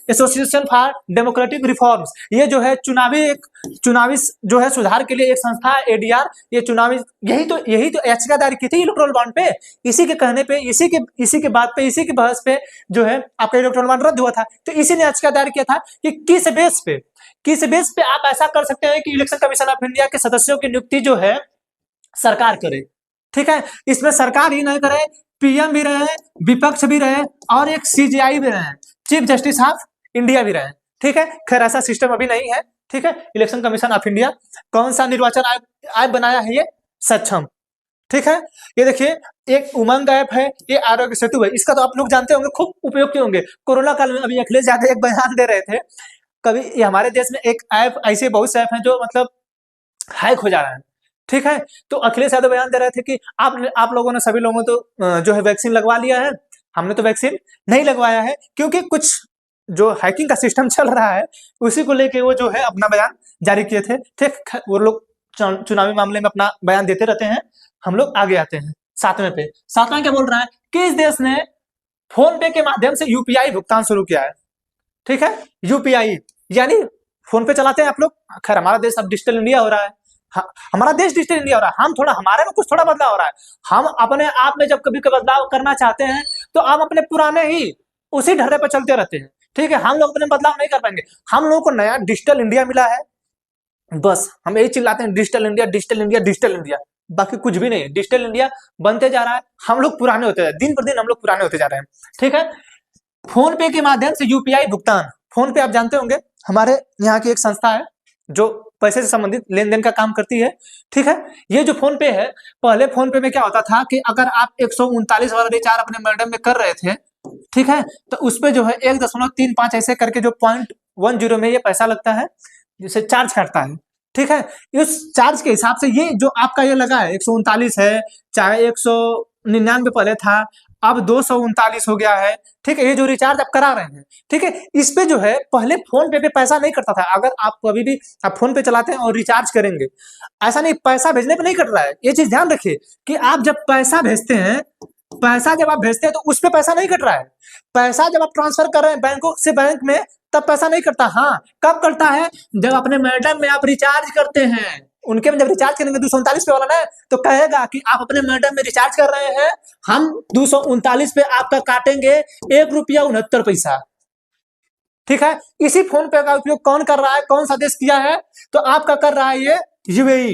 A: association for democratic reforms, ये जो है चुनावी जो है सुधार के लिए एक संस्था है एडीआर, ये चुनावी यही तो याचिका दायर की थी इलेक्टोरल बॉन्ड पे। इसी के कहने पे, इसी के बात पे, इसी की बहस पे जो है आपका इलेक्टोरल बॉन्ड रद्द हुआ था। तो इसी ने याचिका दायर किया था कि किस बेस पे आप ऐसा कर सकते हैं कि इलेक्शन कमीशन ऑफ इंडिया के सदस्यों की नियुक्ति जो है सरकार करे। ठीक है, इसमें सरकार ही नहीं करे, पीएम भी रहे, विपक्ष भी रहे और एक सीजीआई भी रहे, चीफ जस्टिस ऑफ इंडिया भी रहे। ठीक है, खैर ऐसा सिस्टम अभी नहीं है। ठीक है, इलेक्शन कमीशन ऑफ इंडिया कौन सा निर्वाचन आयोग बनाया है? ये सक्षम। ठीक है, ये देखिए एक उमंग ऐप है, ये आरोग्य सेतु है, इसका तो आप लोग जानते होंगे, खूब उपयोग किए होंगे। कोरोना काल में अभी अखिलेश यादव एक बयान दे रहे थे, कभी ये हमारे देश में एक ऐप, ऐसे बहुत से ऐप हैं जो मतलब हैक हो जा रहा है। ठीक है, तो अखिलेश यादव बयान दे रहे थे कि आप लोगों ने, सभी लोगों ने तो जो है वैक्सीन लगवा लिया है, हमने तो वैक्सीन नहीं लगवाया है, क्योंकि कुछ जो हैकिंग का सिस्टम चल रहा है उसी को लेके वो जो है अपना बयान जारी किए थे। ठीक, वो लोग चुनावी मामले में अपना बयान देते रहते हैं। हम लोग आगे आते हैं सातवें पे। सातवां क्या बोल रहा है? किस देश ने फोन पे के माध्यम से यूपीआई भुगतान शुरू किया है? ठीक है, यूपीआई यानी फोन पे चलाते हैं आप लोग। खैर हमारा देश अब डिजिटल इंडिया हो रहा है, हमारा देश डिजिटल इंडिया हो रहा है। हम थोड़ा, हमारे में कुछ थोड़ा बदलाव हो रहा है। हम अपने आप में जब कभी बदलाव करना चाहते हैं तो हम अपने पुराने ही उसी ढर्रे पर चलते रहते हैं। ठीक है, हम लोग अपने बदलाव नहीं कर पाएंगे। हम लोगों को नया डिजिटल इंडिया मिला है, बस हम यही चिल्लाते हैं digital India, digital India, digital India, बाकी कुछ भी नहीं। डिजिटल इंडिया बनते जा रहा है, हम लोग पुराने होते जा रहे हैं, दिन पर दिन हम लोग पुराने होते जा रहे हैं। ठीक है, फोन पे के माध्यम से यूपीआई भुगतान। फोन पे आप जानते होंगे हमारे यहाँ की एक संस्था है जो पैसे से संबंधित लेन देन का काम करती है। ठीक है, ये जो फोन पे है, पहले फोन पे में क्या होता था कि अगर आप 139 वाला रिचार्ज अपने मैडम में कर रहे थे, ठीक है, तो उस पे जो है 1.35 ऐसे करके जो 0.10 में ये पैसा लगता है, जिसे चार्ज काटता है। ठीक है, इस चार्ज के हिसाब से ये जो आपका ये लगा है 139 है, चाहे 199 पहले था, अब 239 हो गया है। ठीक है, ये जो रिचार्ज आप करा रहे हैं, ठीक है, इस पे जो है पहले फोन पे पैसा नहीं कटता था। अगर आप कभी भी आप फोन पे चलाते हैं और रिचार्ज करेंगे, ऐसा नहीं, पैसा भेजने पे नहीं कट रहा है। ये चीज ध्यान रखिए कि आप जब पैसा भेजते हैं, पैसा जब आप भेजते हैं तो उस पे पैसा नहीं कट रहा है। पैसा जब आप ट्रांसफर कर रहे हैं बैंकों से बैंक में, तब पैसा नहीं कटता। हाँ, कब कटता है? जब अपने मैडम में आप रिचार्ज करते हैं, उनके में जब रिचार्ज करेंगे 239 पे वाला ना, तो कहेगा कि आप अपने मैडम में रिचार्ज कर रहे हैं, हम 239 पे आपका काटेंगे ₹1.69। ठीक है, इसी फोन पे का उपयोग कौन कर रहा है, कौन सा देश किया है? तो आपका कर रहा है ये यूएई।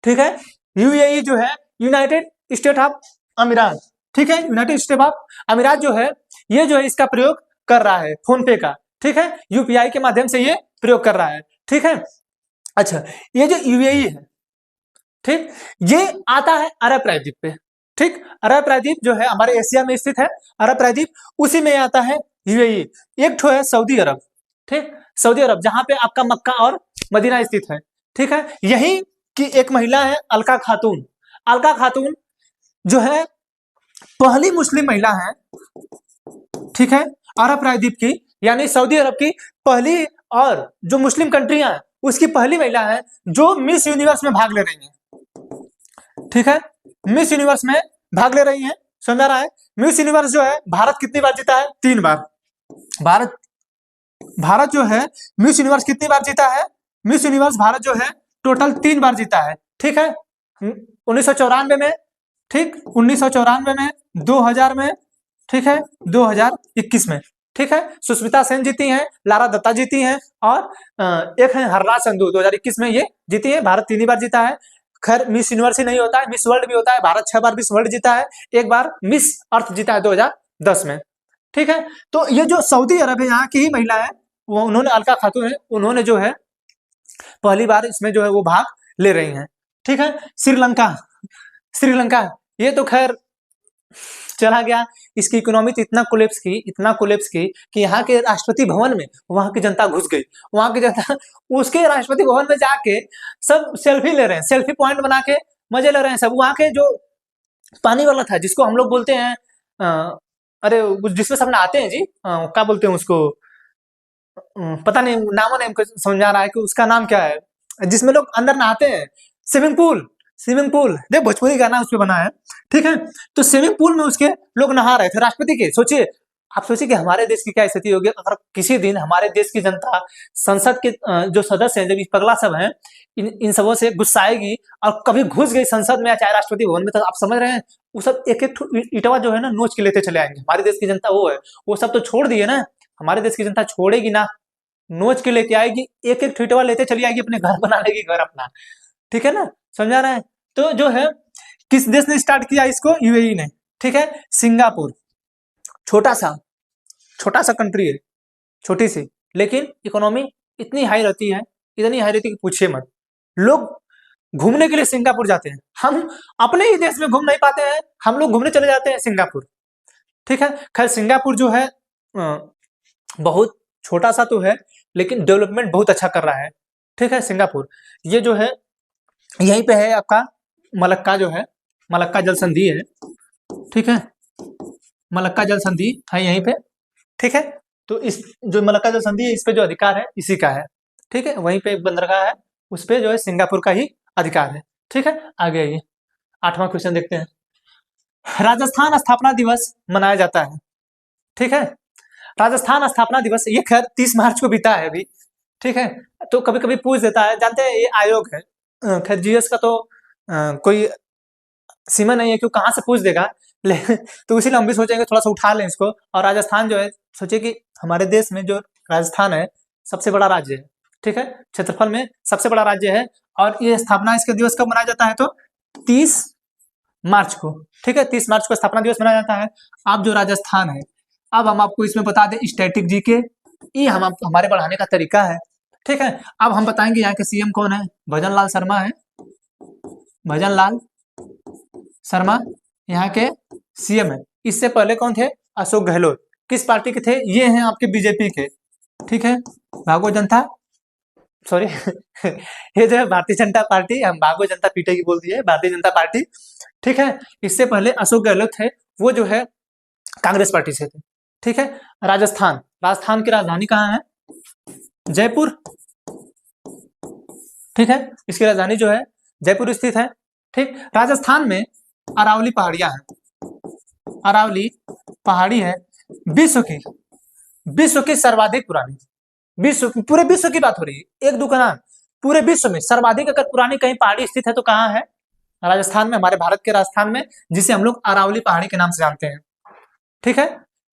A: ठीक है, यूएई जो है यूनाइटेड स्टेट ऑफ अमीरात। ठीक है, यूनाइटेड स्टेट ऑफ अमीरात जो है, ये जो है इसका प्रयोग कर रहा है फोन पे का। ठीक है, यूपीआई के माध्यम से ये प्रयोग कर रहा है। ठीक है, अच्छा, ये जो यूएई है, ठीक, ये आता है अरब प्रायद्वीप पे। ठीक, अरब प्रायद्वीप जो है हमारे एशिया में स्थित है, अरब प्रायद्वीप, उसी में आता है यूएई। एक ठो है सऊदी अरब। ठीक, सऊदी अरब जहां पे आपका मक्का और मदीना स्थित है। ठीक है, यही की एक महिला है अलका खातून। अलका खातून जो है पहली मुस्लिम महिला है, ठीक है, अरब प्रायद्वीप की, यानी सऊदी अरब की पहली, और जो मुस्लिम कंट्रियां हैं उसकी पहली महिला है जो मिस यूनिवर्स में भाग ले रही है। ठीक है, मिस यूनिवर्स में भाग ले रही है। समझ आ रहा है? मिस यूनिवर्स जो है भारत कितनी बार जीता है? 3 बार। भारत जो है मिस यूनिवर्स कितनी बार जीता है? मिस यूनिवर्स भारत जो है टोटल 3 बार जीता है। ठीक है, 1994 में, ठीक, 1994 में, 2000 में, ठीक है, 2021 में। ठीक है, सुष्मिता सेन जीती हैं, लारा दत्ता जीती हैं, और एक है हरराज संधू, 2021 में ये जीती है। भारत 3 बार जीता है। खैर मिस यूनिवर्स ही नहीं होता है, मिस वर्ल्ड भी होता है। भारत 6 बार मिस वर्ल्ड जीता है, 1 बार मिस अर्थ जीता है 2010 में। ठीक है, तो ये जो सऊदी अरब है, यहाँ की ही महिला है, वो उन्होंने, अलका खातून है, उन्होंने जो है पहली बार इसमें जो है वो भाग ले रही हैं। ठीक है, श्रीलंका, ये तो खैर चला गया। इसकी इकोनॉमी तो इतना कोलेप्स की कि यहाँ के राष्ट्रपति भवन में वहां की जनता घुस गई। वहां की जनता उसके राष्ट्रपति भवन में जाके सब सेल्फी ले रहे हैं, सेल्फी पॉइंट बना के मजे ले रहे हैं सब। वहां के जो पानी वाला था, जिसको हम लोग बोलते हैं अरे जिसमें सब नहाते हैं जी, क्या बोलते हैं उसको, पता नहीं, नामो नेम को समझ आ रहा है कि उसका नाम क्या है, जिसमें लोग अंदर नहाते हैं, स्विमिंग पूल देख, भोजपुरी गाना उस पर बना है। ठीक है, तो स्विमिंग पूल में उसके लोग नहा रहे थे राष्ट्रपति के। सोचिए, आप सोचिए कि हमारे देश की क्या स्थिति होगी अगर किसी दिन हमारे देश की जनता, संसद के जो सदस्य हैं, जब इस पगला सब हैं, इन सबों से गुस्साएगी और कभी घुस गई संसद में या चाहे राष्ट्रपति भवन में, तो आप समझ रहे हैं वो सब एक एक इटवा जो है ना नोच के लेते चले आएंगे। हमारे देश की जनता वो है, वो सब तो छोड़ दिए ना, हमारे देश की जनता छोड़ेगी ना, नोच के लेके आएगी, एक एक ठिटवा लेते चली आएगी अपने घर बना लेगी, घर अपना। ठीक है ना, समझा रहे हैं? तो जो है किस देश ने स्टार्ट किया इसको? यूएई ने। ठीक है, सिंगापुर छोटा सा कंट्री है, छोटी सी, लेकिन इकोनॉमी इतनी हाई रहती है, इतनी हाई रहती है कि पूछिए मत। लोग घूमने के लिए सिंगापुर जाते हैं। हम अपने ही देश में घूम नहीं पाते हैं, हम लोग घूमने चले जाते हैं सिंगापुर। ठीक है, खैर सिंगापुर जो है बहुत छोटा सा तो है, लेकिन डेवलपमेंट बहुत अच्छा कर रहा है। ठीक है, सिंगापुर ये जो है यहीं पे है आपका मलक्का, जो है मलक्का जल संधि है। ठीक है, मलक्का जल संधि है यहीं पे। ठीक है, तो इस जो मलक्का जल संधि है, इस पे जो अधिकार है इसी का है। ठीक है, वहीं पे एक बंदरगाह है, उस पे जो है सिंगापुर का ही अधिकार है। ठीक है, आगे आइए 8वां क्वेश्चन देखते हैं। राजस्थान स्थापना दिवस मनाया जाता है। ठीक है, राजस्थान स्थापना दिवस ये खैर 30 मार्च को बीता है अभी। ठीक है, तो कभी कभी पूछ देता है, जानते हैं ये आयोग है, खैर जीएस का तो कोई सीमा नहीं है कि कहाँ से पूछ देगा, तो इसीलिए हम भी सोचेंगे थोड़ा सा उठा लें इसको। और राजस्थान जो है, सोचिए कि हमारे देश में जो राजस्थान है सबसे बड़ा राज्य है। ठीक है, क्षेत्रफल में सबसे बड़ा राज्य है, और ये स्थापना इसके दिवस कब मनाया जाता है? तो 30 मार्च को। ठीक है, 30 मार्च को स्थापना दिवस मनाया जाता है। अब जो राजस्थान है, अब हम आपको इसमें बता दें स्टैटिक जीके, ये हम हमारे बढ़ाने का तरीका है। ठीक है, अब हम बताएंगे यहाँ के सीएम कौन है। भजन लाल शर्मा है, भजन लाल शर्मा यहाँ के सीएम है। इससे पहले कौन थे? अशोक गहलोत। किस पार्टी के थे? ये हैं आपके बीजेपी के। ठीक है, भागो जनता, सॉरी ये जो है भारतीय जनता पार्टी, हम भागो जनता पीटे की बोल दिए, भारतीय जनता पार्टी। ठीक है, इससे पहले अशोक गहलोत थे, वो जो है कांग्रेस पार्टी से थे। ठीक है, राजस्थान, राजस्थान की राजधानी कहाँ है? जयपुर। ठीक है, इसकी राजधानी जो है जयपुर स्थित है। ठीक, राजस्थान में अरावली पहाड़ियां हैं, अरावली पहाड़ी है विश्व की सर्वाधिक पुरानी, पूरे विश्व की बात हो रही है, एक दुकान पूरे विश्व में सर्वाधिक अगर पुरानी कहीं पहाड़ी स्थित है तो कहाँ है? राजस्थान में, हमारे भारत के राजस्थान में, जिसे हम लोग अरावली पहाड़ी के नाम से जानते हैं। ठीक है,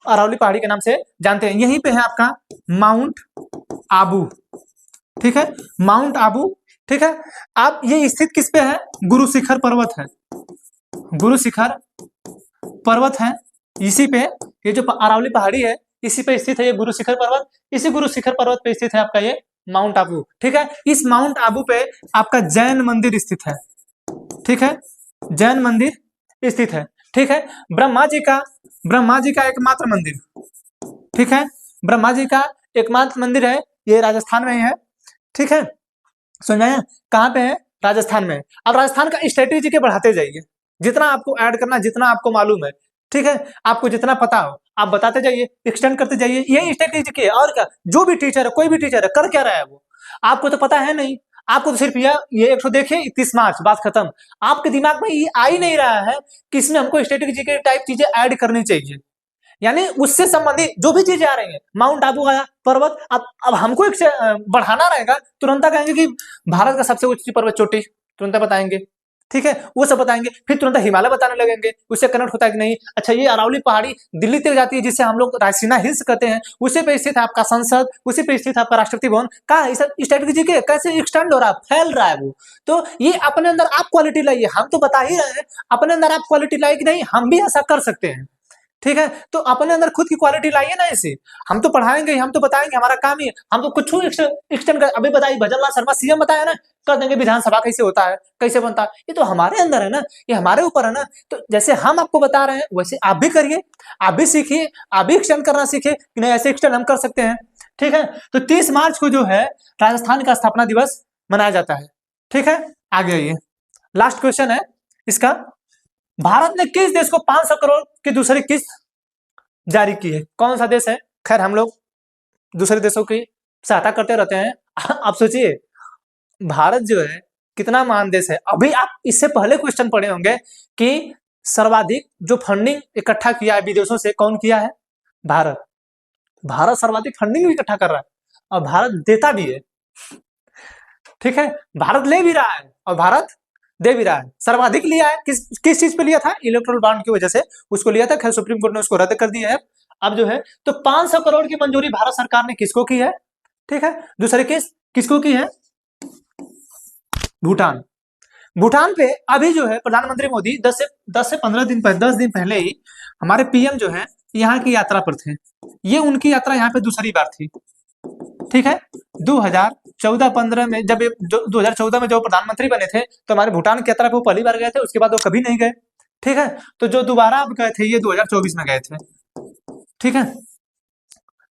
A: अरावली पहाड़ी के नाम से जानते हैं। यहीं पे है आपका माउंट आबू। ठीक है, माउंट आबू। ठीक है, अब ये स्थित किस पे है? गुरु शिखर पर्वत है, गुरु शिखर पर्वत है इसी पे, ये जो अरावली पहाड़ी है इसी पे स्थित है ये गुरु शिखर पर्वत। इसी गुरु शिखर पर्वत पे स्थित है आपका ये माउंट आबू। ठीक है, इस माउंट आबू पे आपका जैन मंदिर स्थित है। ठीक है, जैन मंदिर स्थित है। ठीक है, ब्रह्मा जी का एकमात्र मंदिर। ठीक है, ब्रह्मा जी का एकमात्र मंदिर है, ये राजस्थान में ही है। ठीक है, समझाया कहाँ पे है? राजस्थान में। अब राजस्थान का स्ट्रेटेजी के बढ़ाते जाइए, जितना आपको ऐड करना, जितना आपको मालूम है। ठीक है, आपको जितना पता हो आप बताते जाइए, एक्सटेंड करते जाइए, यही स्ट्रेटेजी की है। और क्या, जो भी टीचर है, कोई भी टीचर है, कर क्या रहा है वो आपको तो पता है नहीं। आपको तो सिर्फ ये एक तो देखिए 31 मार्च, बात खत्म। आपके दिमाग में ये आ ही नहीं रहा है कि इसमें हमको स्ट्रेटेजी के टाइप चीजें ऐड करनी चाहिए, यानी उससे संबंधित जो भी चीजें आ रही है। माउंट आबू आया पर्वत, अब हमको एक बढ़ाना रहेगा, तुरंत कहेंगे कि भारत का सबसे ऊंची पर्वत चोटी, तुरंत बताएंगे। ठीक है, वो सब बताएंगे, फिर तुरंत हिमालय बताने लगेंगे, उससे कनेक्ट होता है कि नहीं, अच्छा ये अरावली पहाड़ी दिल्ली तक जाती है, जिसे हम लोग रायसीना हिल्स कहते हैं, उसी पे स्थित है आपका संसद, उसी पे स्थित है आपका राष्ट्रपति भवन। कहा स्ट्रेटेजी के कैसे एक्सटेंड हो रहा है, फैल रहा है वो। तो ये अपने अंदर आप क्वालिटी लाइए, हम तो बता ही रहे हैं, अपने अंदर आप क्वालिटी लाइए कि नहीं, हम भी ऐसा कर सकते हैं। ठीक है, तो अपने अंदर खुद की क्वालिटी लाइए ना इसे। हम तो पढ़ाएंगे, हम तो बताएंगे, हमारा काम ही है, हम तो कुछ एक्सटेंड कर। अभी बताइए भजन लाल शर्मा सीएम बताया ना, कर देंगे विधानसभा कैसे होता है, कैसे बनता है, ये तो हमारे अंदर है ना, ये हमारे ऊपर है ना। तो जैसे हम आपको बता रहे हैं वैसे आप भी करिए, आप भी सीखिए, आप भी एक्सटेंड करना सीखिए कि नहीं ऐसे एक्सटेंड हम कर सकते हैं। ठीक है, तो 30 मार्च को जो है राजस्थान का स्थापना दिवस मनाया जाता है। ठीक है, आगे आइए, लास्ट क्वेश्चन है इसका। भारत ने किस देश को 500 करोड़ की दूसरी किस्त जारी की है? कौन सा देश है? खैर हम लोग दूसरे देशों की सहायता करते रहते हैं। आप सोचिए भारत जो है कितना महान देश है। अभी आप इससे पहले क्वेश्चन पढ़े होंगे कि सर्वाधिक जो फंडिंग इकट्ठा किया है विदेशों से, कौन किया है? भारत। भारत सर्वाधिक फंडिंग इकट्ठा कर रहा है और भारत देता भी है। ठीक है, भारत ले भी रहा है और भारत दे भी रहा है। सर्वाधिक लिया है किस चीज पे लिया था? इलेक्ट्रोल बॉन्ड की वजह से उसको लिया था। खैर सुप्रीम कोर्ट ने उसको रद्द कर दिया है। अब जो है तो 500 करोड़ की मंजूरी भारत सरकार ने किसको की है? ठीक है, दूसरे किसको की है? भूटान। भूटान पे अभी जो है प्रधानमंत्री मोदी 10 से 15 दिन पहले, 10 दिन पहले ही हमारे पीएम जो है यहाँ की यात्रा पर थे। ये उनकी यात्रा यहाँ पे दूसरी बार थी, ठीक है। 2014-15 में जब 2014 में जो प्रधानमंत्री बने थे तो हमारे भूटान की यात्रा पे वो पहली बार गए थे, उसके बाद वो कभी नहीं गए, ठीक है। तो जो दोबारा अब गए थे ये 2024 में गए थे, ठीक है।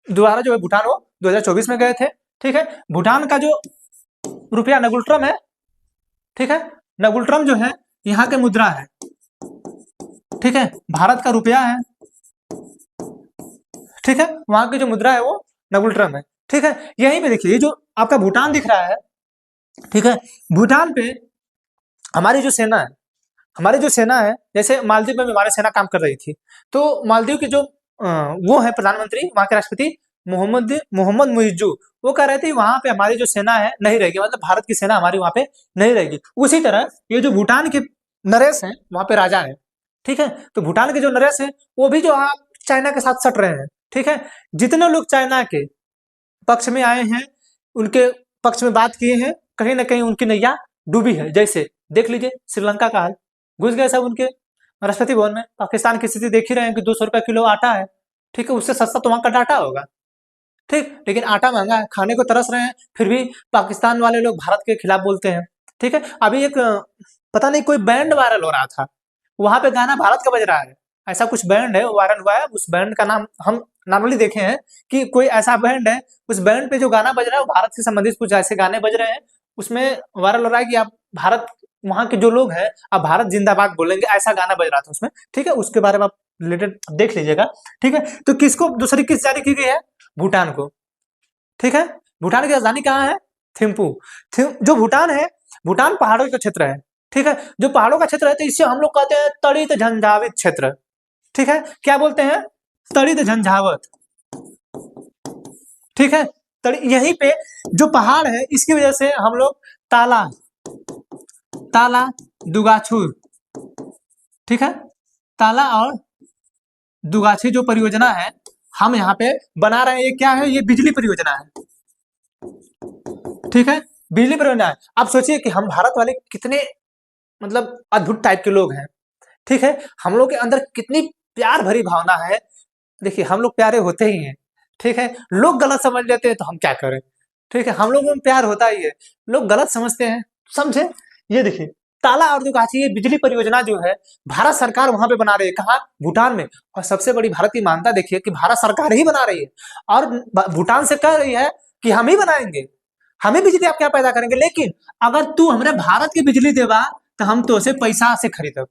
A: दोबारा जो है भूटान वो 2024 में गए थे, ठीक है। भूटान का जो रुपया नगुल्ट्रम है, ठीक है, नगुल्ट्रम जो है यहाँ के मुद्रा है, ठीक है, भारत का रुपया है, ठीक है, वहां की जो मुद्रा है वो नगुल्ट्रम है, ठीक है। यहीं पे देखिए ये जो आपका भूटान दिख रहा है, ठीक है, भूटान पे हमारी जो सेना है, हमारी जो सेना है, जैसे मालदीव में भी हमारी सेना काम कर रही थी, तो मालदीव के जो वो है प्रधानमंत्री, वहां के राष्ट्रपति मोहम्मद मुइज्जू, वो कह रहे थे वहां पे हमारी जो सेना है नहीं रहेगी, मतलब भारत की सेना हमारी वहां पे नहीं रहेगी। उसी तरह ये जो भूटान के नरेश हैं वहां पे राजा है, ठीक है। तो भूटान के जो नरेश हैं वो भी जो आप चाइना के साथ सट रहे हैं, ठीक है। जितने लोग चाइना के पक्ष में आए हैं, उनके पक्ष में बात किए हैं, कहीं ना कहीं उनकी नैया डूबी है। जैसे देख लीजिए श्रीलंका का हाल, घुस गए सब उनके राष्ट्रपति भवन में। पाकिस्तान की स्थिति देख ही रहे हैं कि 200 रुपए किलो आटा है, ठीक है, उससे सस्ता तो वहां का डाटा होगा, ठीक, लेकिन आटा महंगा है, खाने को तरस रहे हैं, फिर भी पाकिस्तान वाले लोग भारत के खिलाफ बोलते हैं, ठीक है। अभी एक पता नहीं कोई बैंड वायरल हो रहा था, वहां पे गाना भारत का बज रहा है, ऐसा कुछ बैंड है वायरल हुआ है, उस बैंड का नाम हम नॉर्मली देखे हैं कि कोई ऐसा बैंड है, उस बैंड पे जो गाना बज रहा है वो भारत से संबंधित कुछ ऐसे गाने बज रहे हैं, उसमें वायरल हो रहा है कि आप भारत, वहां के जो लोग हैं आप भारत जिंदाबाद बोलेंगे, ऐसा गाना बज रहा था उसमें, ठीक है। उसके बारे में आप रिलेटेड देख लीजिएगा, ठीक है। तो किसको दूसरी किस जारी की गई है? भूटान को, ठीक है। भूटान की राजधानी कहाँ है? थिम्पू। जो भूटान है, भूटान पहाड़ों का क्षेत्र है, ठीक है। जो पहाड़ों का क्षेत्र है तो इससे हम लोग कहते हैं तड़ित झंझावित क्षेत्र, ठीक है। क्या बोलते हैं? तड़ित झंझावत, ठीक है। यहीं पे जो पहाड़ है इसकी वजह से हम लोग ताला दुगाछू, ठीक है, ताला और दुगाछी जो परियोजना है हम यहाँ पे बना रहे हैं, ये क्या है? ये बिजली परियोजना है, ठीक है, बिजली परियोजना है। आप सोचिए कि हम भारत वाले कितने मतलब अद्भुत टाइप के लोग हैं, ठीक है। हम लोग के अंदर कितनी प्यार भरी भावना है। देखिए हम लोग प्यारे होते ही हैं, ठीक है। लोग गलत समझ लेते हैं तो हम क्या करें, ठीक है। हम लोगों में प्यार होता ही है, लोग गलत समझते हैं, समझे। ये देखिए ताला और दुगाछी ये बिजली परियोजना जो है भारत सरकार वहां पे बना रही है, कहाँ? भूटान में। और सबसे बड़ी भारत की मान्यता देखिए कि भारत सरकार ही बना रही है और भूटान से कह रही है कि हम ही बनाएंगे, हम ही बिजली आप क्या पैदा करेंगे, लेकिन अगर तू हमारे भारत की बिजली देवा तो हम तो उसे पैसा से खरीदब।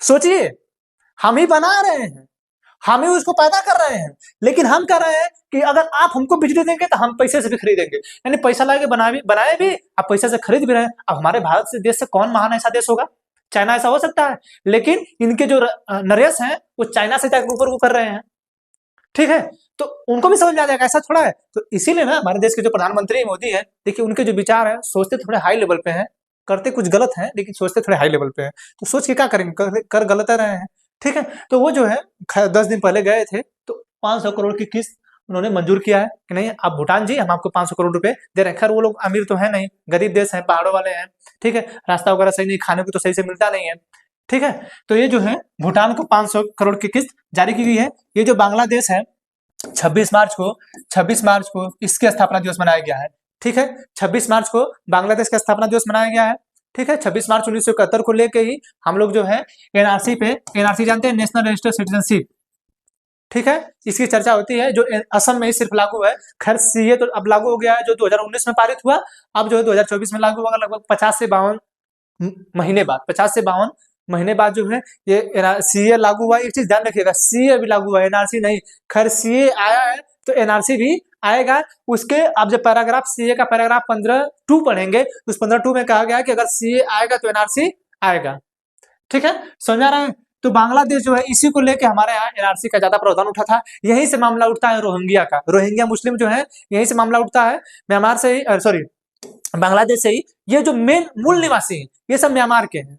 A: सोचिए हम ही बना रहे हैं, हम ही उसको पैदा कर रहे हैं, लेकिन हम कह रहे हैं कि अगर आप हमको बिजली देंगे तो हम पैसे से भी खरीदेंगे, यानी पैसा लगा के बनाए भी, आप पैसे से खरीद भी रहे हैं। अब हमारे भारत से देश से कौन महान ऐसा देश होगा? चाइना ऐसा हो सकता है, लेकिन इनके जो नरेश हैं वो चाइना से जाकर ऊपर को कर रहे हैं, ठीक है। तो उनको भी समझ में आ जाएगा ऐसा थोड़ा है। तो इसीलिए ना हमारे देश के जो प्रधानमंत्री मोदी है, देखिए उनके जो विचार है सोचते थोड़े हाई लेवल पे हैं, करते कुछ गलत है लेकिन सोचते थोड़े हाई लेवल पे हैं। तो सोच के क्या करेंगे, कर गलत रहे हैं, ठीक है। तो वो जो है 10 दिन पहले गए थे तो 500 करोड़ की किस्त उन्होंने मंजूर किया है कि नहीं आप भूटान जी हम आपको 500 करोड़ रुपए दे रहे हैं। खैर वो लोग अमीर तो है नहीं, गरीब देश है, पहाड़ों वाले हैं, ठीक है, रास्ता वगैरह सही नहीं, खाने को तो सही से मिलता नहीं है, ठीक है। तो ये जो है भूटान को 500 करोड़ की किस्त जारी की गई है। ये जो बांग्लादेश है 26 मार्च को इसके स्थापना दिवस मनाया गया है, ठीक है। 26 मार्च को बांग्लादेश का स्थापना दिवस मनाया गया है, ठीक है। 26 मार्च 1971 को लेके ही हम लोग जो है एनआरसी पे, एनआरसी जानते हैं, नेशनल रजिस्टर्ड सिटीजनशिप, ठीक है, इसकी चर्चा होती है, जो असम में ही सिर्फ लागू है। खैर सीए तो अब लागू हो गया है, जो 2019 में पारित हुआ, अब जो है 2024 में लागू होगा, लगभग 50 से 52 महीने बाद, 50 से 52 महीने बाद जो है ये सीए लागू हुआ। एक चीज ध्यान रखिएगा, सीए अभी लागू हुआ है, एनआरसी नहीं। खैर सीए आया है तो एनआरसी भी आएगा। उसके आप जब पैराग्राफ सीए का पैराग्राफ 15(2) पढ़ेंगे, उस 15(2) में कहा गया है कि अगर सीए आएगा तो एनआरसी आएगा, ठीक है, समझा रहे हैं। तो बांग्लादेश जो है इसी को लेके हमारे यहाँ एनआरसी का ज्यादा प्रावधान उठा था। यहीं से मामला उठता है रोहिंग्या का, रोहिंग्या मुस्लिम जो है यहीं से मामला उठता है, म्यांमार से ही, सॉरी बांग्लादेश से ही। ये जो मेन मूल निवासी हैं ये सब म्यांमार के हैं,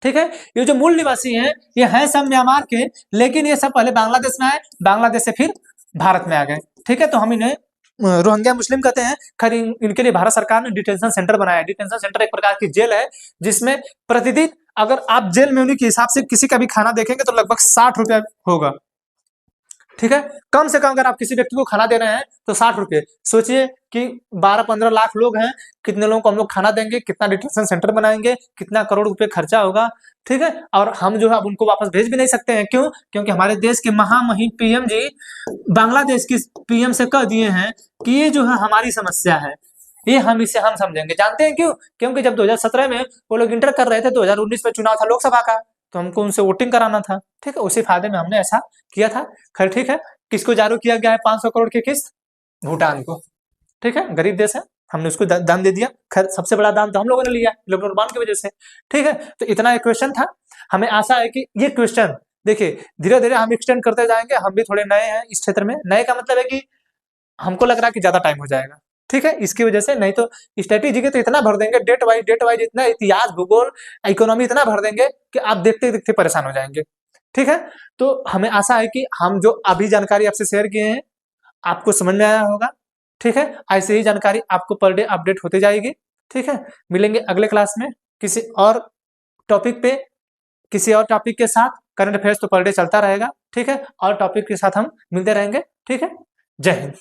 A: ठीक है। ये जो मूल निवासी हैं ये हैं सब म्यांमार के, लेकिन ये सब पहले बांग्लादेश में आए, बांग्लादेश से फिर भारत में आ गए, ठीक है। तो हम इन्हें रोहिंग्या मुस्लिम कहते हैं। खैर इनके लिए भारत सरकार ने डिटेंशन सेंटर बनाया है। डिटेंशन सेंटर एक प्रकार की जेल है जिसमें प्रतिदिन अगर आप जेल में होने के हिसाब से किसी का भी खाना देखेंगे तो लगभग 60 रुपया होगा। ठीक है, कम से कम अगर आप किसी व्यक्ति को खाना दे रहे हैं तो 60 रुपये। सोचिए कि 12-15 लाख लोग हैं, कितने लोगों को हम लोग खाना देंगे, कितना डिटेंशन सेंटर बनाएंगे, कितना करोड़ रुपए खर्चा होगा। ठीक है, और हम जो है अब उनको वापस भेज भी नहीं सकते हैं। क्यों? क्योंकि हमारे देश के महामहिम पीएम जी बांग्लादेश की पीएम से कह दिए हैं कि ये जो है हमारी समस्या है, ये हम समझेंगे। जानते हैं क्यों? क्योंकि जब 2017 में वो लोग इंटर कर रहे थे, 2019 में चुनाव था लोकसभा का, तो हमको उनसे वोटिंग कराना था। ठीक है, उसी फायदे में हमने ऐसा किया था। खैर ठीक है, किसको जारी किया गया है 500 करोड़ की किस्त? भूटान को। ठीक है, गरीब देश है, हमने उसको दान दे दिया। खैर सबसे बड़ा दान तो हम लोगों ने लिया लॉकडाउन बांध की वजह से। ठीक है, तो इतना एक क्वेश्चन था। हमें आशा है कि ये क्वेश्चन देखिए धीरे धीरे हम एक्सटेंड करते जाएंगे। हम भी थोड़े नए हैं इस क्षेत्र में। नए का मतलब है कि हमको लग रहा है कि ज्यादा टाइम हो जाएगा। ठीक है, इसकी वजह से, नहीं तो स्ट्रेटेजी के तो इतना भर देंगे, डेट वाइज इतना, इतिहास भूगोल इकोनॉमी इतना भर देंगे कि आप देखते देखते परेशान हो जाएंगे। ठीक है, तो हमें आशा है कि हम जो अभी जानकारी आपसे शेयर किए हैं आपको समझ में आया होगा। ठीक है, ऐसे ही जानकारी आपको पर डे अपडेट होती जाएगी। ठीक है, मिलेंगे अगले क्लास में किसी और टॉपिक पे, किसी और टॉपिक के साथ। करंट अफेयर्स तो पर डे चलता रहेगा। ठीक है, और टॉपिक के साथ हम मिलते रहेंगे। ठीक है, जय हिंद।